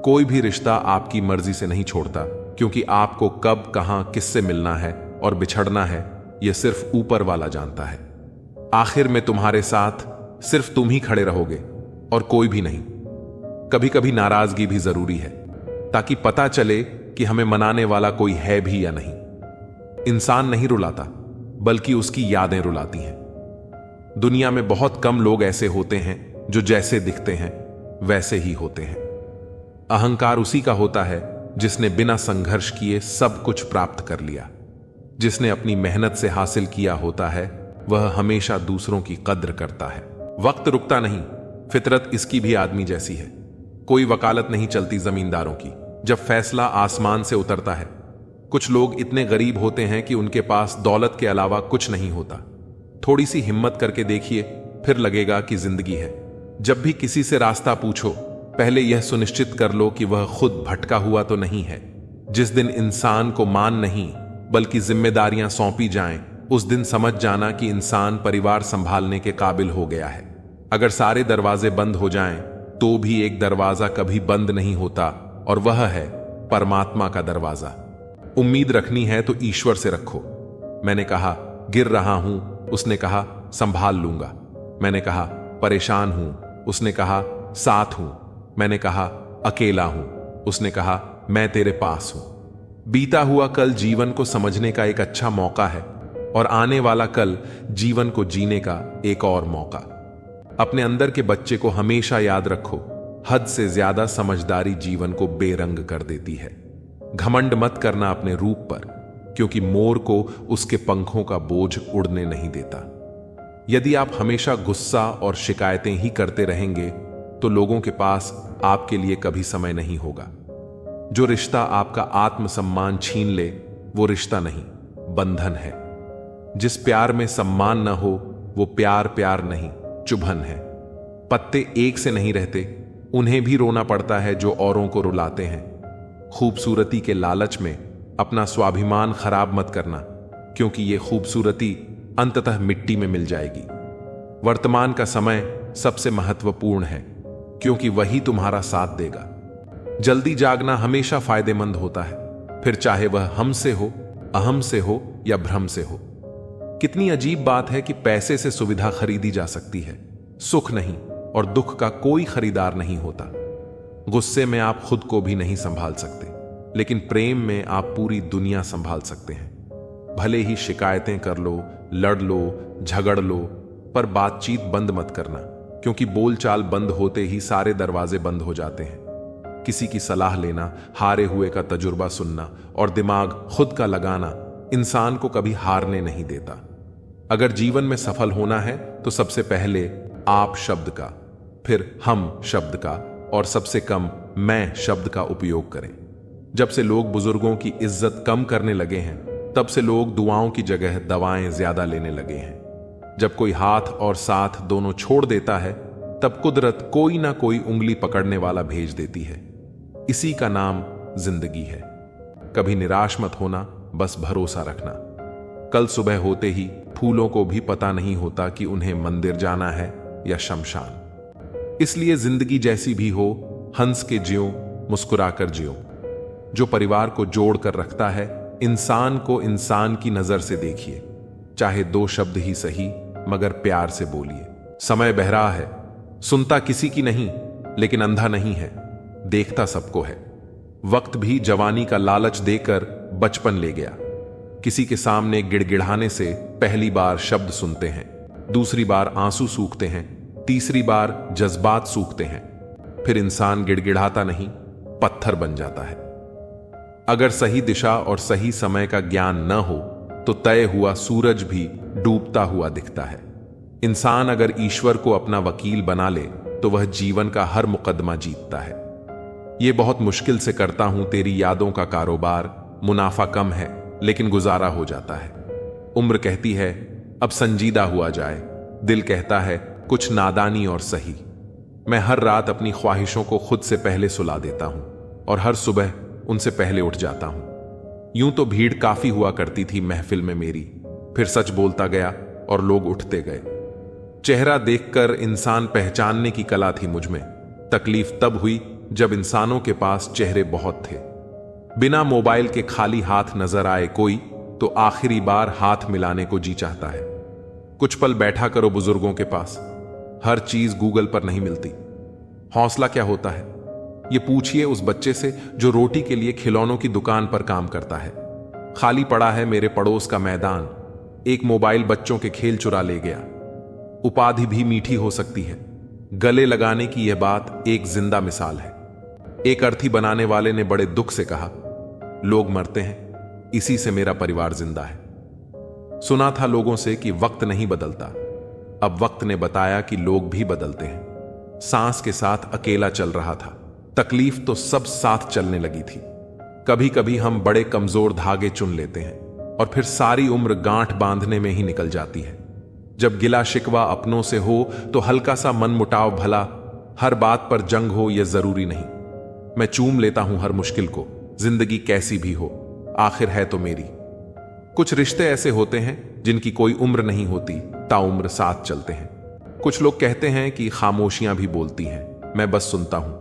कोई भी रिश्ता आपकी मर्जी से नहीं छोड़ता, क्योंकि आपको कब कहां किससे मिलना है और बिछड़ना है यह सिर्फ ऊपर वाला जानता है। आखिर में तुम्हारे साथ सिर्फ तुम ही खड़े रहोगे और कोई भी नहीं। कभी कभी नाराजगी भी जरूरी है, ताकि पता चले कि हमें मनाने वाला कोई है भी या नहीं। इंसान नहीं रुलाता, बल्कि उसकी यादें रुलाती हैं। दुनिया में बहुत कम लोग ऐसे होते हैं जो जैसे दिखते हैं वैसे ही होते हैं। अहंकार उसी का होता है जिसने बिना संघर्ष किए सब कुछ प्राप्त कर लिया। जिसने अपनी मेहनत से हासिल किया होता है वह हमेशा दूसरों की कद्र करता है। वक्त रुकता नहीं, फितरत इसकी भी आदमी जैसी है। कोई वकालत नहीं चलती जमींदारों की जब फैसला आसमान से उतरता है। कुछ लोग इतने गरीब होते हैं कि उनके पास दौलत के अलावा कुछ नहीं होता। थोड़ी सी हिम्मत करके देखिए, फिर लगेगा कि जिंदगी है। जब भी किसी से रास्ता पूछो, पहले यह सुनिश्चित कर लो कि वह खुद भटका हुआ तो नहीं है। जिस दिन इंसान को मान नहीं बल्कि जिम्मेदारियां सौंपी जाएं, उस दिन समझ जाना कि इंसान परिवार संभालने के काबिल हो गया है। अगर सारे दरवाजे बंद हो जाएं, तो भी एक दरवाजा कभी बंद नहीं होता, और वह है परमात्मा का दरवाजा। उम्मीद रखनी है तो ईश्वर से रखो। मैंने कहा गिर रहा हूं, उसने कहा संभाल लूंगा। मैंने कहा परेशान हूं, उसने कहा साथ हूं। मैंने कहा अकेला हूं, उसने कहा मैं तेरे पास हूं। बीता हुआ कल जीवन को समझने का एक अच्छा मौका है, और आने वाला कल जीवन को जीने का एक और मौका। अपने अंदर के बच्चे को हमेशा याद रखो, हद से ज्यादा समझदारी जीवन को बेरंग कर देती है। घमंड मत करना अपने रूप पर, क्योंकि मोर को उसके पंखों का बोझ उड़ने नहीं देता। यदि आप हमेशा गुस्सा और शिकायतें ही करते रहेंगे तो लोगों के पास आपके लिए कभी समय नहीं होगा। जो रिश्ता आपका आत्मसम्मान छीन ले वो रिश्ता नहीं, बंधन है। जिस प्यार में सम्मान न हो वो प्यार प्यार नहीं, चुभन है। पत्ते एक से नहीं रहते, उन्हें भी रोना पड़ता है जो औरों को रुलाते हैं। खूबसूरती के लालच में अपना स्वाभिमान खराब मत करना, क्योंकि ये खूबसूरती अंततः मिट्टी में मिल जाएगी। वर्तमान का समय सबसे महत्वपूर्ण है, क्योंकि वही तुम्हारा साथ देगा। जल्दी जागना हमेशा फायदेमंद होता है, फिर चाहे वह हमसे हो, अहम से हो या भ्रम से हो। कितनी अजीब बात है कि पैसे से सुविधा खरीदी जा सकती है, सुख नहीं और दुख का कोई खरीदार नहीं होता। गुस्से में आप खुद को भी नहीं संभाल सकते, लेकिन प्रेम में आप पूरी दुनिया संभाल सकते हैं। भले ही शिकायतें कर लो, लड़ लो, झगड़ लो, पर बातचीत बंद मत करना, क्योंकि बोलचाल बंद होते ही सारे दरवाजे बंद हो जाते हैं। किसी की सलाह लेना, हारे हुए का तजुर्बा सुनना और दिमाग खुद का लगाना इंसान को कभी हारने नहीं देता। अगर जीवन में सफल होना है तो सबसे पहले आप शब्द का, फिर हम शब्द का और सबसे कम मैं शब्द का उपयोग करें। जब से लोग बुजुर्गों की इज्जत कम करने लगे हैं, तब से लोग दुआओं की जगह दवाएं ज्यादा लेने लगे हैं। जब कोई हाथ और साथ दोनों छोड़ देता है, तब कुदरत कोई ना कोई उंगली पकड़ने वाला भेज देती है। इसी का नाम जिंदगी है। कभी निराश मत होना, बस भरोसा रखना। कल सुबह होते ही फूलों को भी पता नहीं होता कि उन्हें मंदिर जाना है या शमशान। इसलिए जिंदगी जैसी भी हो, हंस के जियो, मुस्कुराकर जियो। जो परिवार को जोड़ कर रखता है, इंसान को इंसान की नजर से देखिए। चाहे 2 शब्द ही सही, मगर प्यार से बोलिए। समय बहरा है, सुनता किसी की नहीं, लेकिन अंधा नहीं है, देखता सबको है। वक्त भी जवानी का लालच देकर बचपन ले गया। किसी के सामने गिड़गिड़ाने से पहली बार शब्द सुनते हैं, दूसरी बार आंसू सूखते हैं, तीसरी बार जज्बात सूखते हैं, फिर इंसान गिड़गिड़ाता नहीं, पत्थर बन जाता है। अगर सही दिशा और सही समय का ज्ञान न हो तो तय हुआ सूरज भी डूबता हुआ दिखता है। इंसान अगर ईश्वर को अपना वकील बना ले तो वह जीवन का हर मुकदमा जीतता है। ये बहुत मुश्किल से करता हूं तेरी यादों का कारोबार, मुनाफा कम है लेकिन गुजारा हो जाता है। उम्र कहती है अब संजीदा हुआ जाए, दिल कहता है कुछ नादानी और सही। मैं हर रात अपनी ख्वाहिशों को खुद से पहले सुला देता हूं और हर सुबह उनसे पहले उठ जाता हूं। यूं तो भीड़ काफी हुआ करती थी महफिल में मेरी, फिर सच बोलता गया और लोग उठते गए। चेहरा देखकर इंसान पहचानने की कला थी मुझ में। तकलीफ तब हुई जब इंसानों के पास चेहरे बहुत थे। बिना मोबाइल के खाली हाथ नजर आए कोई तो आखिरी बार हाथ मिलाने को जी चाहता है। कुछ पल बैठा करो बुजुर्गों के पास, हर चीज गूगल पर नहीं मिलती। हौसला क्या होता है ये पूछिए उस बच्चे से जो रोटी के लिए खिलौनों की दुकान पर काम करता है। खाली पड़ा है मेरे पड़ोस का मैदान, एक मोबाइल बच्चों के खेल चुरा ले गया। उपाधि भी मीठी हो सकती है, गले लगाने की यह बात एक जिंदा मिसाल है। एक अर्थी बनाने वाले ने बड़े दुख से कहा, लोग मरते हैं, इसी से मेरा परिवार जिंदा है। सुना था लोगों से कि वक्त नहीं बदलता, अब वक्त ने बताया कि लोग भी बदलते हैं। सांस के साथ अकेला चल रहा था, तकलीफ तो सब साथ चलने लगी थी। कभी कभी हम बड़े कमजोर धागे चुन लेते हैं और फिर सारी उम्र गांठ बांधने में ही निकल जाती है। जब गिला शिकवा अपनों से हो तो हल्का सा मन मुटाव भला, हर बात पर जंग हो यह जरूरी नहीं। मैं चूम लेता हूं हर मुश्किल को, जिंदगी कैसी भी हो आखिर है तो मेरी। कुछ रिश्ते ऐसे होते हैं जिनकी कोई उम्र नहीं होती, ताउम्र साथ चलते हैं। कुछ लोग कहते हैं कि खामोशियां भी बोलती हैं, मैं बस सुनता हूं।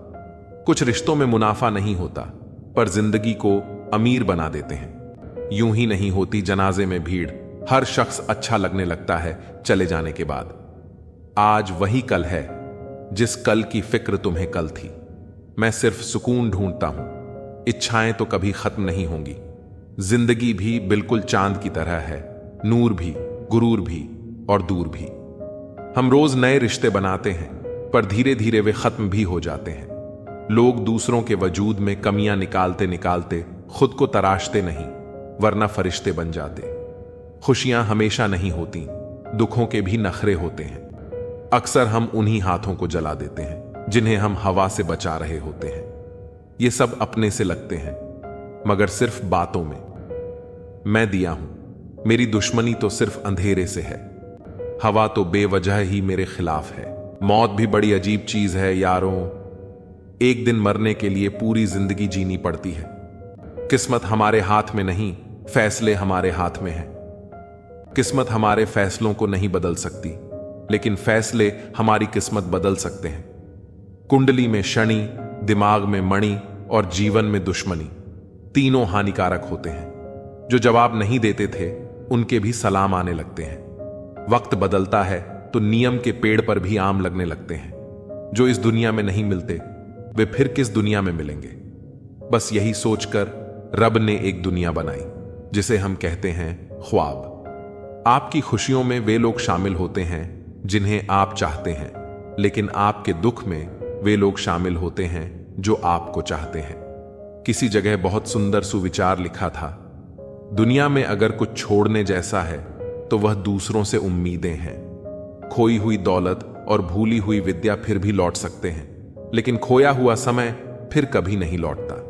कुछ रिश्तों में मुनाफा नहीं होता, पर जिंदगी को अमीर बना देते हैं। यूं ही नहीं होती जनाजे में भीड़, हर शख्स अच्छा लगने लगता है चले जाने के बाद। आज वही कल है जिस कल की फिक्र तुम्हें कल थी। मैं सिर्फ सुकून ढूंढता हूं, इच्छाएं तो कभी खत्म नहीं होंगी। जिंदगी भी बिल्कुल चांद की तरह है, नूर भी, गुरूर भी और दूर भी। हम रोज नए रिश्ते बनाते हैं, पर धीरे धीरे वे खत्म भी हो जाते हैं। लोग दूसरों के वजूद में कमियां निकालते निकालते खुद को तराशते नहीं, वरना फरिश्ते बन जाते। खुशियां हमेशा नहीं होती, दुखों के भी नखरे होते हैं। अक्सर हम उन्हीं हाथों को जला देते हैं जिन्हें हम हवा से बचा रहे होते हैं। ये सब अपने से लगते हैं, मगर सिर्फ बातों में। मैं दिया हूं, मेरी दुश्मनी तो सिर्फ अंधेरे से है। हवा तो बेवजह ही मेरे खिलाफ है। मौत भी बड़ी अजीब चीज है यारों, एक दिन मरने के लिए पूरी जिंदगी जीनी पड़ती है। किस्मत हमारे हाथ में नहीं, फैसले हमारे हाथ में हैं। किस्मत हमारे फैसलों को नहीं बदल सकती, लेकिन फैसले हमारी किस्मत बदल सकते हैं। कुंडली में शनि, दिमाग में मणि और जीवन में दुश्मनी, तीनों हानिकारक होते हैं। जो जवाब नहीं देते थे उनके भी सलाम आने लगते हैं। वक्त बदलता है, तो नियम के पेड़ पर भी आम लगने लगते हैं। जो इस दुनिया में नहीं मिलते वे फिर किस दुनिया में मिलेंगे। बस यही सोचकर रब ने एक दुनिया बनाई जिसे हम कहते हैं ख्वाब। आपकी खुशियों में वे लोग शामिल होते हैं जिन्हें आप चाहते हैं, लेकिन आपके दुख में वे लोग शामिल होते हैं जो आपको चाहते हैं। किसी जगह बहुत सुंदर सुविचार लिखा था, दुनिया में अगर कुछ छोड़ने जैसा है तो वह दूसरों से उम्मीदें हैं। खोई हुई दौलत और भूली हुई विद्या फिर भी लौट सकते हैं, लेकिन खोया हुआ समय फिर कभी नहीं लौटता।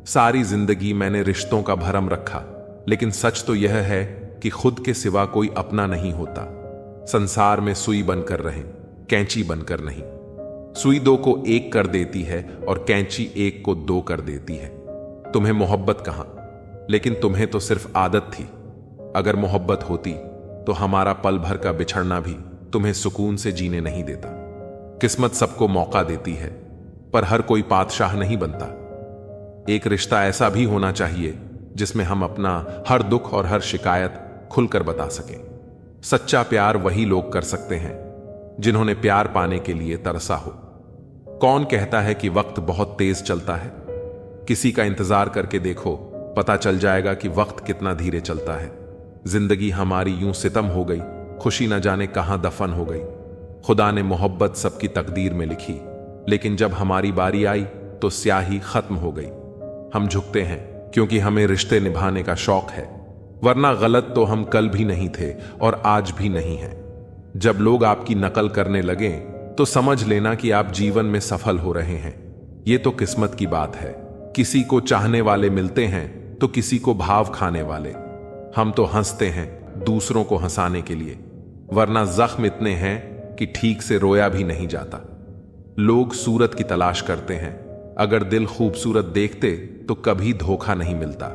सारी जिंदगी मैंने रिश्तों का भरम रखा, लेकिन सच तो यह है कि खुद के सिवा कोई अपना नहीं होता। संसार में सुई बनकर रहें, कैंची बनकर नहीं। सुई दो को एक कर देती है और कैंची एक को दो कर देती है। तुम्हें मोहब्बत कहां, लेकिन तुम्हें तो सिर्फ आदत थी। अगर मोहब्बत होती तो हमारा पल भर का बिछड़ना भी तुम्हें सुकून से जीने नहीं देता। किस्मत सबको मौका देती है, पर हर कोई बादशाह नहीं बनता। एक रिश्ता ऐसा भी होना चाहिए जिसमें हम अपना हर दुख और हर शिकायत खुलकर बता सकें। सच्चा प्यार वही लोग कर सकते हैं जिन्होंने प्यार पाने के लिए तरसा हो। कौन कहता है कि वक्त बहुत तेज चलता है? किसी का इंतजार करके देखो, पता चल जाएगा कि वक्त कितना धीरे चलता है। जिंदगी हमारी यूं सितम हो गई, खुशी न जाने कहां दफन हो गई। खुदा ने मोहब्बत सबकी तकदीर में लिखी, लेकिन जब हमारी बारी आई तो स्याही खत्म हो गई। हम झुकते हैं क्योंकि हमें रिश्ते निभाने का शौक है, वरना गलत तो हम कल भी नहीं थे और आज भी नहीं हैं। जब लोग आपकी नकल करने लगे तो समझ लेना कि आप जीवन में सफल हो रहे हैं। ये तो किस्मत की बात है। किसी को चाहने वाले मिलते हैं तो किसी को भाव खाने वाले। हम तो हंसते हैं दूसरों को हंसाने के लिए, वरना जख्म इतने हैं कि ठीक से रोया भी नहीं जाता। लोग सूरत की तलाश करते हैं, अगर दिल खूबसूरत देखते तो कभी धोखा नहीं मिलता।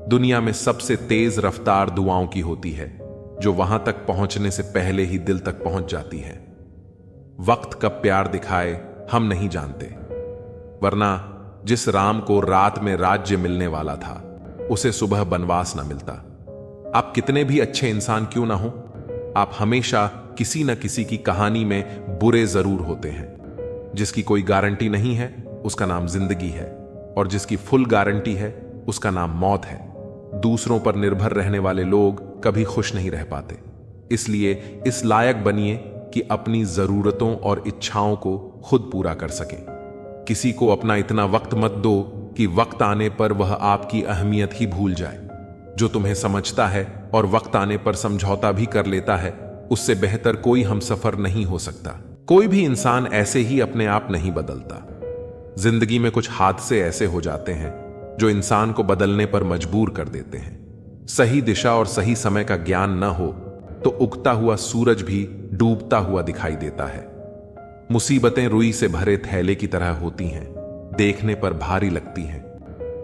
दुनिया में सबसे तेज रफ्तार दुआओं की होती है, जो वहां तक पहुंचने से पहले ही दिल तक पहुंच जाती है। वक्त कब प्यार दिखाए हम नहीं जानते, वरना जिस राम को रात में राज्य मिलने वाला था उसे सुबह बनवास ना मिलता। आप कितने भी अच्छे इंसान क्यों ना हो, आप हमेशा किसी न किसी की कहानी में बुरे जरूर होते हैं। जिसकी कोई गारंटी नहीं है उसका नाम जिंदगी है, और जिसकी फुल गारंटी है उसका नाम मौत है। दूसरों पर निर्भर रहने वाले लोग कभी खुश नहीं रह पाते। इसलिए इस लायक बनिए कि अपनी जरूरतों और इच्छाओं को खुद पूरा कर सकें। किसी को अपना इतना वक्त मत दो कि वक्त आने पर वह आपकी अहमियत ही भूल जाए। जो तुम्हें समझता है और वक्त आने पर समझौता भी कर लेता है, उससे बेहतर कोई हमसफर नहीं हो सकता। कोई भी इंसान ऐसे ही अपने आप नहीं बदलता। जिंदगी में कुछ हादसे ऐसे हो जाते हैं जो इंसान को बदलने पर मजबूर कर देते हैं। सही दिशा और सही समय का ज्ञान न हो तो उगता हुआ सूरज भी डूबता हुआ दिखाई देता है। मुसीबतें रुई से भरे थैले की तरह होती हैं, देखने पर भारी लगती हैं,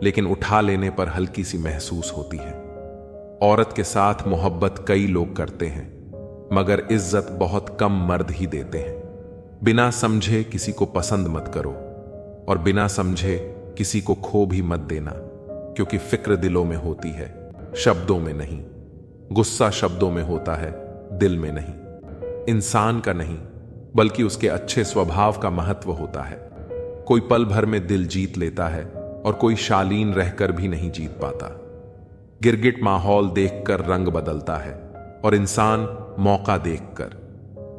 लेकिन उठा लेने पर हल्की सी महसूस होती है। औरत के साथ मोहब्बत कई लोग करते हैं, मगर इज्जत बहुत कम मर्द ही देते हैं। बिना समझे किसी को पसंद मत करो, और बिना समझे किसी को खो भी मत देना, क्योंकि फिक्र दिलों में होती है, शब्दों में नहीं। गुस्सा शब्दों में होता है, दिल में नहीं। इंसान का नहीं, बल्कि उसके अच्छे स्वभाव का महत्व होता है। कोई पल भर में दिल जीत लेता है और कोई शालीन रहकर भी नहीं जीत पाता। गिरगिट माहौल देखकर रंग बदलता है और इंसान मौका देखकर।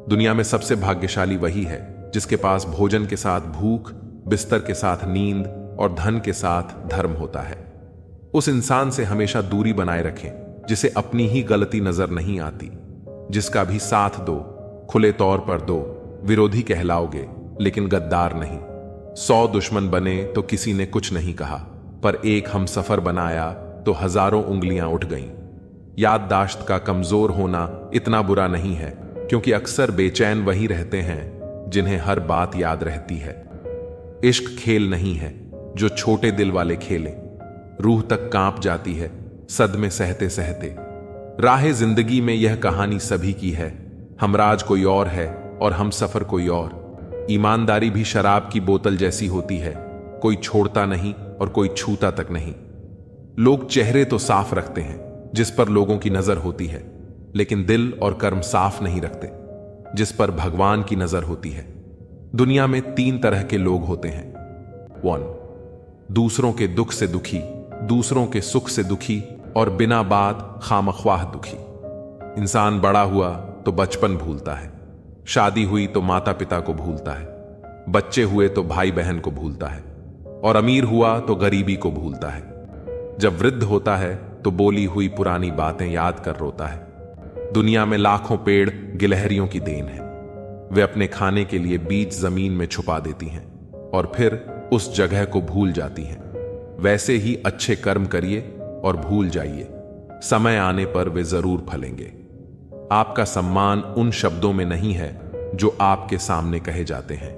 दुनिया में सबसे भाग्यशाली वही है जिसके पास भोजन के साथ भूख, बिस्तर के साथ नींद और धन के साथ धर्म होता है। उस इंसान से हमेशा दूरी बनाए रखें जिसे अपनी ही गलती नजर नहीं आती। जिसका भी साथ दो, खुले तौर पर दो। विरोधी कहलाओगे लेकिन गद्दार नहीं। 100 दुश्मन बने तो किसी ने कुछ नहीं कहा, पर एक हमसफर बनाया तो हजारों उंगलियां उठ गईं। याददाश्त का कमजोर होना इतना बुरा नहीं है, क्योंकि अक्सर बेचैन वही रहते हैं जिन्हें हर बात याद रहती है। इश्क खेल नहीं है जो छोटे दिल वाले खेले। रूह तक कांप जाती है सदमे सहते सहते। राह जिंदगी में यह कहानी सभी की है। हमराज कोई और है और हम सफर कोई और। ईमानदारी भी शराब की बोतल जैसी होती है, कोई छोड़ता नहीं और कोई छूता तक नहीं। लोग चेहरे तो साफ रखते हैं जिस पर लोगों की नजर होती है, लेकिन दिल और कर्म साफ नहीं रखते। जिस पर भगवान की नजर होती है। दुनिया में 3 तरह के लोग होते हैं। 1, दूसरों के दुख से दुखी, दूसरों के सुख से दुखी और बिना बात खामख्वाह दुखी। इंसान बड़ा हुआ तो बचपन भूलता है, शादी हुई तो माता पिता को भूलता है, बच्चे हुए तो भाई बहन को भूलता है, और अमीर हुआ तो गरीबी को भूलता है। जब वृद्ध होता है तो बोली हुई पुरानी बातें याद कर रोता है। दुनिया में लाखों पेड़ गिलहरियों की देन है। वे अपने खाने के लिए बीज जमीन में छुपा देती हैं और फिर उस जगह को भूल जाती हैं। वैसे ही अच्छे कर्म करिए और भूल जाइए, समय आने पर वे जरूर फलेंगे। आपका सम्मान उन शब्दों में नहीं है जो आपके सामने कहे जाते हैं,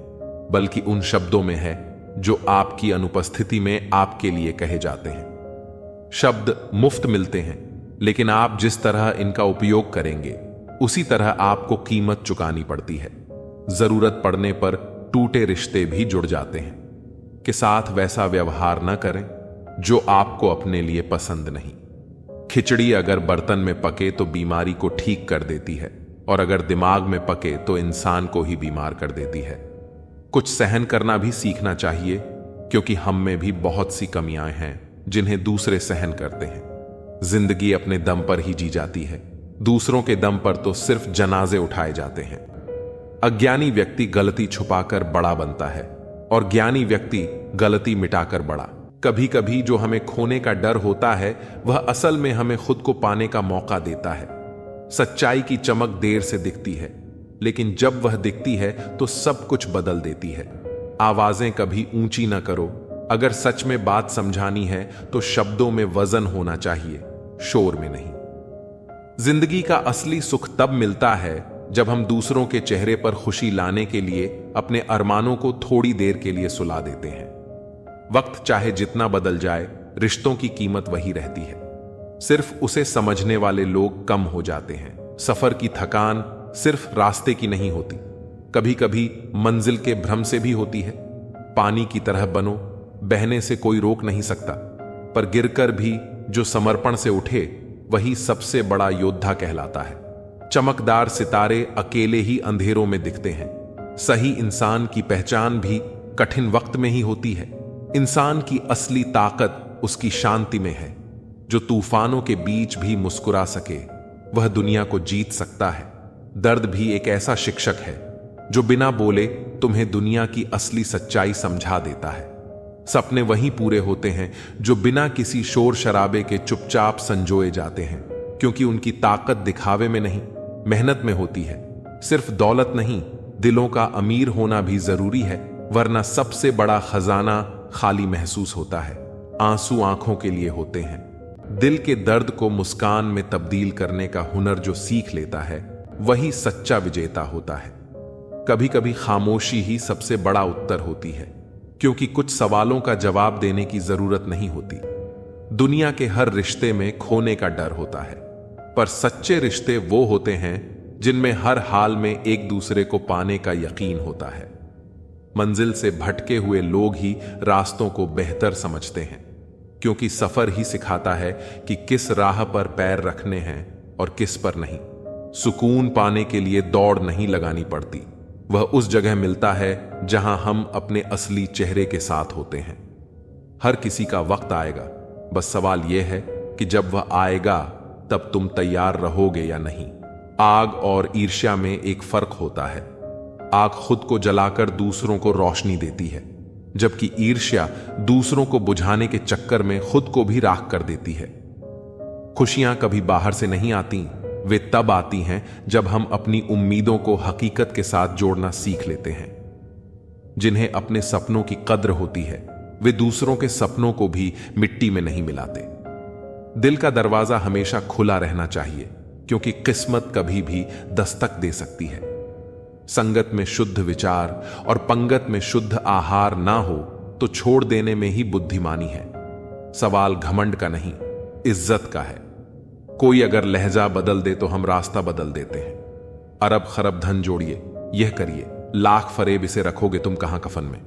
बल्कि उन शब्दों में है जो आपकी अनुपस्थिति में आपके लिए कहे जाते हैं। शब्द मुफ्त मिलते हैं, लेकिन आप जिस तरह इनका उपयोग करेंगे उसी तरह आपको कीमत चुकानी पड़ती है। जरूरत पड़ने पर टूटे रिश्ते भी जुड़ जाते हैं। के साथ वैसा व्यवहार न करें जो आपको अपने लिए पसंद नहीं। खिचड़ी अगर बर्तन में पके तो बीमारी को ठीक कर देती है, और अगर दिमाग में पके तो इंसान को ही बीमार कर देती है। कुछ सहन करना भी सीखना चाहिए, क्योंकि हम में भी बहुत सी कमियां हैं जिन्हें दूसरे सहन करते हैं। जिंदगी अपने दम पर ही जी जाती है, दूसरों के दम पर तो सिर्फ जनाजे उठाए जाते हैं। अज्ञानी व्यक्ति गलती छुपाकर बड़ा बनता है और ज्ञानी व्यक्ति गलती मिटाकर बड़ा। कभी कभी जो हमें खोने का डर होता है वह असल में हमें खुद को पाने का मौका देता है। सच्चाई की चमक देर से दिखती है, लेकिन जब वह दिखती है तो सब कुछ बदल देती है। आवाजें कभी ऊंची ना करो। अगर सच में बात समझानी है तो शब्दों में वजन होना चाहिए, शोर में नहीं। जिंदगी का असली सुख तब मिलता है जब हम दूसरों के चेहरे पर खुशी लाने के लिए अपने अरमानों को थोड़ी देर के लिए सुला देते हैं। वक्त चाहे जितना बदल जाए, रिश्तों की कीमत वही रहती है। सिर्फ उसे समझने वाले लोग कम हो जाते हैं। सफर की थकान सिर्फ रास्ते की नहीं होती, कभी कभी मंजिल के भ्रम से भी होती है। पानी की तरह बनो, बहने से कोई रोक नहीं सकता, पर गिरकर भी जो समर्पण से उठे वही सबसे बड़ा योद्धा कहलाता है। चमकदार सितारे अकेले ही अंधेरों में दिखते हैं। सही इंसान की पहचान भी कठिन वक्त में ही होती है। इंसान की असली ताकत उसकी शांति में है। जो तूफानों के बीच भी मुस्कुरा सके वह दुनिया को जीत सकता है। दर्द भी एक ऐसा शिक्षक है जो बिना बोले तुम्हें दुनिया की असली सच्चाई समझा देता है। सपने वही पूरे होते हैं जो बिना किसी शोर शराबे के चुपचाप संजोए जाते हैं, क्योंकि उनकी ताकत दिखावे में नहीं, मेहनत में होती है। सिर्फ दौलत नहीं, दिलों का अमीर होना भी जरूरी है, वरना सबसे बड़ा खजाना खाली महसूस होता है। आंसू आंखों के लिए होते हैं। दिल के दर्द को मुस्कान में तब्दील करने का हुनर जो सीख लेता है वही सच्चा विजेता होता है। कभी कभी खामोशी ही सबसे बड़ा उत्तर होती है, क्योंकि कुछ सवालों का जवाब देने की जरूरत नहीं होती। दुनिया के हर रिश्ते में खोने का डर होता है, पर सच्चे रिश्ते वो होते हैं जिनमें हर हाल में एक दूसरे को पाने का यकीन होता है। मंजिल से भटके हुए लोग ही रास्तों को बेहतर समझते हैं, क्योंकि सफर ही सिखाता है कि किस राह पर पैर रखने हैं और किस पर नहीं। सुकून पाने के लिए दौड़ नहीं लगानी पड़ती, वह उस जगह मिलता है जहां हम अपने असली चेहरे के साथ होते हैं। हर किसी का वक्त आएगा, बस सवाल यह है कि जब वह आएगा तब तुम तैयार रहोगे या नहीं। आग और ईर्ष्या में एक फर्क होता है। आग खुद को जलाकर दूसरों को रोशनी देती है, जबकि ईर्ष्या दूसरों को बुझाने के चक्कर में खुद को भी राख कर देती है। खुशियां कभी बाहर से नहीं आती, वे तब आती हैं जब हम अपनी उम्मीदों को हकीकत के साथ जोड़ना सीख लेते हैं। जिन्हें अपने सपनों की कद्र होती है वे दूसरों के सपनों को भी मिट्टी में नहीं मिलाते। दिल का दरवाजा हमेशा खुला रहना चाहिए, क्योंकि किस्मत कभी भी दस्तक दे सकती है। संगत में शुद्ध विचार और पंगत में शुद्ध आहार ना हो तो छोड़ देने में ही बुद्धिमानी है। सवाल घमंड का नहीं, इज्जत का है। कोई अगर लहजा बदल दे तो हम रास्ता बदल देते हैं। अरब खरब धन जोड़िए, यह करिए, लाख फरेब इसे रखोगे तुम कहां कफन में।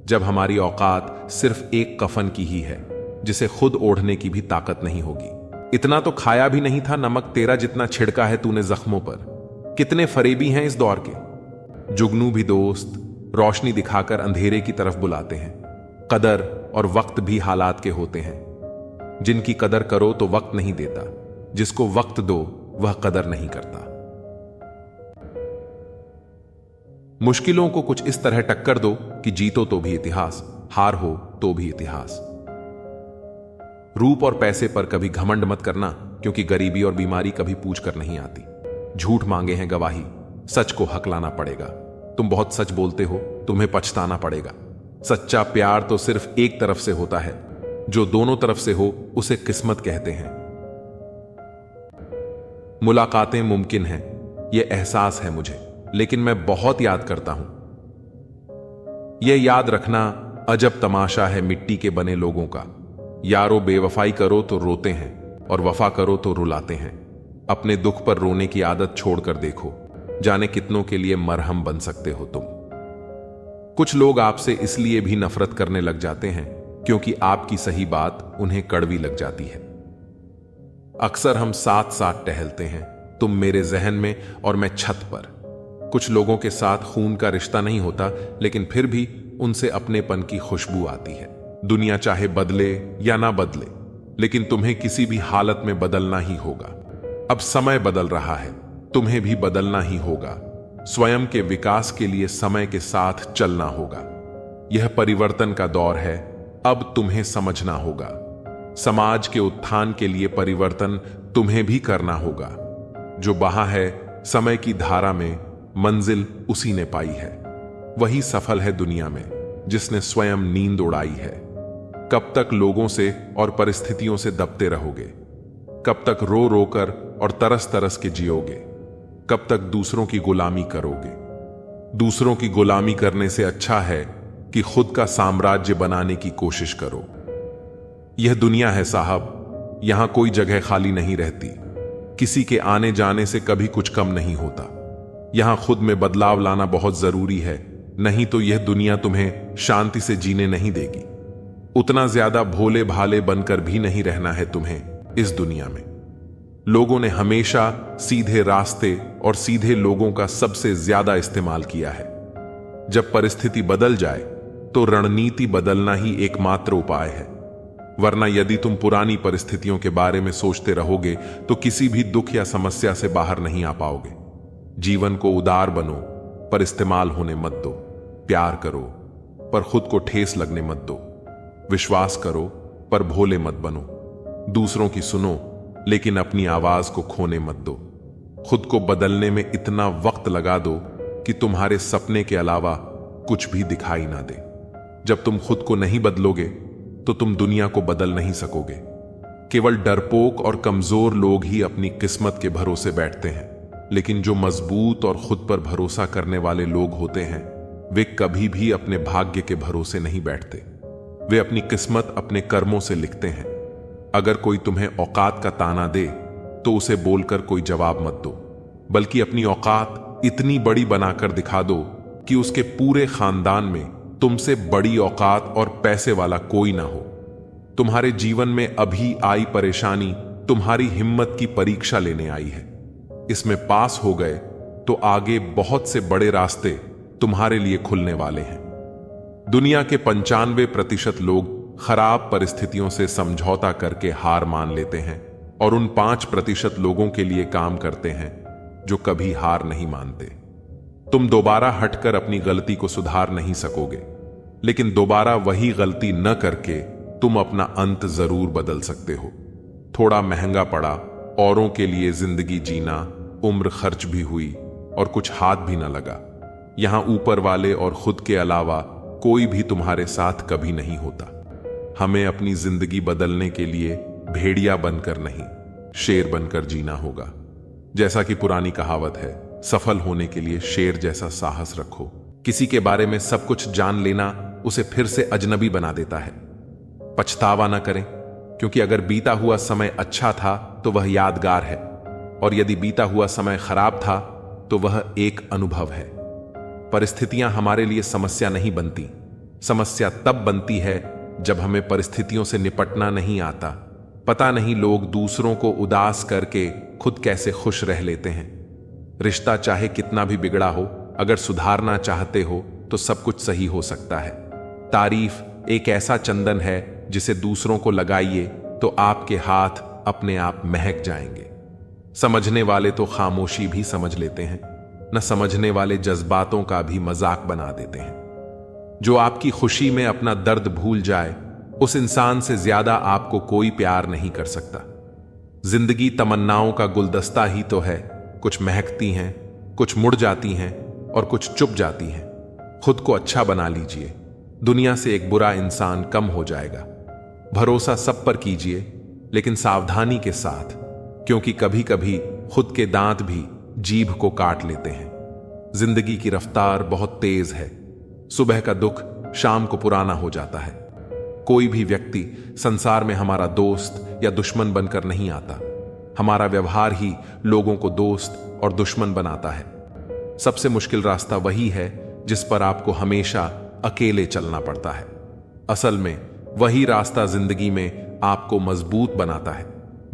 जब हमारी औकात सिर्फ एक कफन की ही है जिसे खुद ओढ़ने की भी ताकत नहीं होगी। इतना तो खाया भी नहीं था नमक तेरा जितना छिड़का है तूने जख्मों पर। कितने फरेबी हैं इस दौर के। जुगनू भी दोस्त रोशनी दिखाकर अंधेरे की तरफ बुलाते हैं। कदर और वक्त भी हालात के होते हैं। जिनकी कदर करो तो वक्त नहीं देता, जिसको वक्त दो वह कदर नहीं करता। मुश्किलों को कुछ इस तरह टक्कर दो कि जीतो तो भी इतिहास, हार हो तो भी इतिहास। रूप और पैसे पर कभी घमंड मत करना, क्योंकि गरीबी और बीमारी कभी पूछ कर नहीं आती। झूठ मांगे हैं गवाही, सच को हक लाना पड़ेगा। तुम बहुत सच बोलते हो, तुम्हें पछताना पड़ेगा। सच्चा प्यार तो सिर्फ एक तरफ से होता है, जो दोनों तरफ से हो उसे किस्मत कहते हैं। मुलाकातें मुमकिन हैं, यह एहसास है मुझे, लेकिन मैं बहुत याद करता हूं। यह याद रखना अजब तमाशा है मिट्टी के बने लोगों का। यारो बेवफाई करो तो रोते हैं और वफा करो तो रुलाते हैं। अपने दुख पर रोने की आदत छोड़कर देखो, जाने कितनों के लिए मरहम बन सकते हो तुम। कुछ लोग आपसे इसलिए भी नफरत करने लग जाते हैं क्योंकि आपकी सही बात उन्हें कड़वी लग जाती है। अक्सर हम साथ साथ टहलते हैं, तुम मेरे जहन में और मैं छत पर। कुछ लोगों के साथ खून का रिश्ता नहीं होता, लेकिन फिर भी उनसे अपनेपन की खुशबू आती है। दुनिया चाहे बदले या ना बदले, लेकिन तुम्हें किसी भी हालत में बदलना ही होगा। अब समय बदल रहा है, तुम्हें भी बदलना ही होगा। स्वयं के विकास के लिए समय के साथ चलना होगा। यह परिवर्तन का दौर है, अब तुम्हें समझना होगा। समाज के उत्थान के लिए परिवर्तन तुम्हें भी करना होगा। जो बहा है समय की धारा में, मंजिल उसी ने पाई है। वही सफल है दुनिया में जिसने स्वयं नींद उड़ाई है। कब तक लोगों से और परिस्थितियों से दबते रहोगे? कब तक रो रो कर और तरस तरस के जियोगे? कब तक दूसरों की गुलामी करोगे? दूसरों की गुलामी करने से अच्छा है कि खुद का साम्राज्य बनाने की कोशिश करो। यह दुनिया है साहब, यहां कोई जगह खाली नहीं रहती। किसी के आने जाने से कभी कुछ कम नहीं होता। यहां खुद में बदलाव लाना बहुत जरूरी है, नहीं तो यह दुनिया तुम्हें शांति से जीने नहीं देगी। उतना ज्यादा भोले भाले बनकर भी नहीं रहना है तुम्हें इस दुनिया में। लोगों ने हमेशा सीधे रास्ते और सीधे लोगों का सबसे ज्यादा इस्तेमाल किया है। जब परिस्थिति बदल जाए तो रणनीति बदलना ही एकमात्र उपाय है, वरना यदि तुम पुरानी परिस्थितियों के बारे में सोचते रहोगे तो किसी भी दुख या समस्या से बाहर नहीं आ पाओगे। जीवन को उदार बनो, पर इस्तेमाल होने मत दो। प्यार करो, पर खुद को ठेस लगने मत दो। विश्वास करो, पर भोले मत बनो। दूसरों की सुनो, लेकिन अपनी आवाज को खोने मत दो। खुद को बदलने में इतना वक्त लगा दो कि तुम्हारे सपने के अलावा कुछ भी दिखाई ना दे। जब तुम खुद को नहीं बदलोगे तो तुम दुनिया को बदल नहीं सकोगे। केवल डरपोक और कमजोर लोग ही अपनी किस्मत के भरोसे बैठते हैं, लेकिन जो मजबूत और खुद पर भरोसा करने वाले लोग होते हैं वे कभी भी अपने भाग्य के भरोसे नहीं बैठते। वे अपनी किस्मत अपने कर्मों से लिखते हैं। अगर कोई तुम्हें औकात का ताना दे तो उसे बोलकर कोई जवाब मत दो, बल्कि अपनी औकात इतनी बड़ी बनाकर दिखा दो कि उसके पूरे खानदान में तुमसे बड़ी औकात और पैसे वाला कोई ना हो। तुम्हारे जीवन में अभी आई परेशानी तुम्हारी हिम्मत की परीक्षा लेने आई है। इसमें पास हो गए तो आगे बहुत से बड़े रास्ते तुम्हारे लिए खुलने वाले हैं। दुनिया के 95% लोग खराब परिस्थितियों से समझौता करके हार मान लेते हैं और उन 5% लोगों के लिए काम करते हैं जो कभी हार नहीं मानते। तुम दोबारा हटकर अपनी गलती को सुधार नहीं सकोगे, लेकिन दोबारा वही गलती न करके तुम अपना अंत जरूर बदल सकते हो। थोड़ा महंगा पड़ा औरों के लिए जिंदगी जीना, उम्र खर्च भी हुई और कुछ हाथ भी न लगा। यहां ऊपर वाले और खुद के अलावा कोई भी तुम्हारे साथ कभी नहीं होता। हमें अपनी जिंदगी बदलने के लिए भेड़िया बनकर नहीं, शेर बनकर जीना होगा। जैसा कि पुरानी कहावत है, सफल होने के लिए शेर जैसा साहस रखो। किसी के बारे में सब कुछ जान लेना उसे फिर से अजनबी बना देता है। पछतावा न करें, क्योंकि अगर बीता हुआ समय अच्छा था तो वह यादगार है, और यदि बीता हुआ समय खराब था तो वह एक अनुभव है। परिस्थितियां हमारे लिए समस्या नहीं बनती। समस्या तब बनती है जब हमें परिस्थितियों से निपटना नहीं आता। पता नहीं लोग दूसरों को उदास करके खुद कैसे खुश रह लेते हैं। रिश्ता चाहे कितना भी बिगड़ा हो, अगर सुधारना चाहते हो तो सब कुछ सही हो सकता है। तारीफ एक ऐसा चंदन है जिसे दूसरों को लगाइए तो आपके हाथ अपने आप महक जाएंगे। समझने वाले तो खामोशी भी समझ लेते हैं, न समझने वाले जज्बातों का भी मजाक बना देते हैं। जो आपकी खुशी में अपना दर्द भूल जाए, उस इंसान से ज्यादा आपको कोई प्यार नहीं कर सकता। जिंदगी तमन्नाओं का गुलदस्ता ही तो है, कुछ महकती हैं, कुछ मुड़ जाती हैं और कुछ चुप जाती हैं। खुद को अच्छा बना लीजिए, दुनिया से एक बुरा इंसान कम हो जाएगा। भरोसा सब पर कीजिए, लेकिन सावधानी के साथ, क्योंकि कभी कभी खुद के दांत भी जीभ को काट लेते हैं। जिंदगी की रफ्तार बहुत तेज है। सुबह का दुख शाम को पुराना हो जाता है। कोई भी व्यक्ति संसार में हमारा दोस्त या दुश्मन बनकर नहीं आता। हमारा व्यवहार ही लोगों को दोस्त और दुश्मन बनाता है। सबसे मुश्किल रास्ता वही है जिस पर आपको हमेशा अकेले चलना पड़ता है। असल में वही रास्ता जिंदगी में आपको मजबूत बनाता है।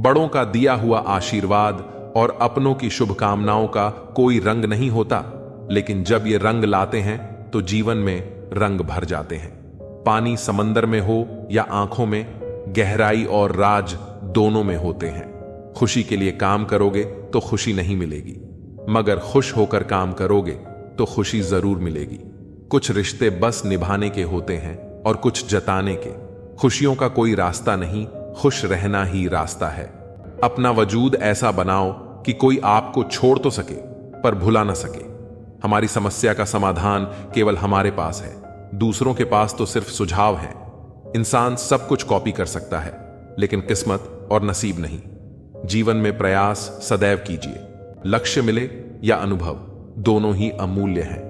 बड़ों का दिया हुआ आशीर्वाद और अपनों की शुभकामनाओं का कोई रंग नहीं होता, लेकिन जब ये रंग लाते हैं तो जीवन में रंग भर जाते हैं। पानी समंदर में हो या आंखों में, गहराई और राज दोनों में होते हैं। खुशी के लिए काम करोगे तो खुशी नहीं मिलेगी, मगर खुश होकर काम करोगे तो खुशी जरूर मिलेगी। कुछ रिश्ते बस निभाने के होते हैं और कुछ जताने के। खुशियों का कोई रास्ता नहीं, खुश रहना ही रास्ता है। अपना वजूद ऐसा बनाओ कि कोई आपको छोड़ तो सके पर भुला ना सके। हमारी समस्या का समाधान केवल हमारे पास है, दूसरों के पास तो सिर्फ सुझाव है। इंसान सब कुछ कॉपी कर सकता है, लेकिन किस्मत और नसीब नहीं। जीवन में प्रयास सदैव कीजिए। लक्ष्य मिले या अनुभव, दोनों ही अमूल्य हैं।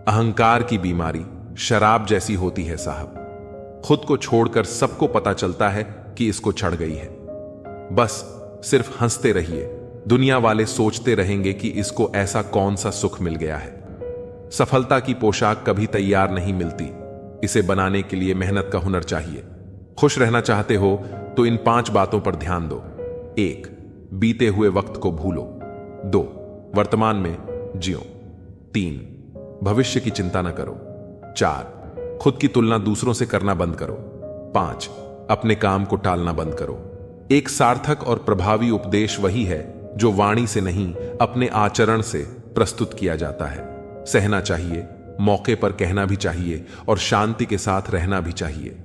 अहंकार की बीमारी शराब जैसी होती है साहब। खुद को छोड़कर सबको पता चलता है कि इसको चढ़ गई है। बस सिर्फ हंसते रहिए, दुनिया वाले सोचते रहेंगे कि इसको ऐसा कौन सा सुख मिल गया है। सफलता की पोशाक कभी तैयार नहीं मिलती, इसे बनाने के लिए मेहनत का हुनर चाहिए। खुश रहना चाहते हो तो इन 5 बातों पर ध्यान दो। 1. बीते हुए वक्त को भूलो। 2. वर्तमान में जियो। 3. भविष्य की चिंता न करो। 4. खुद की तुलना दूसरों से करना बंद करो। 5. अपने काम को टालना बंद करो। एक सार्थक और प्रभावी उपदेश वही है जो वाणी से नहीं, अपने आचरण से प्रस्तुत किया जाता है। सहना चाहिए, मौके पर कहना भी चाहिए और शांति के साथ रहना भी चाहिए।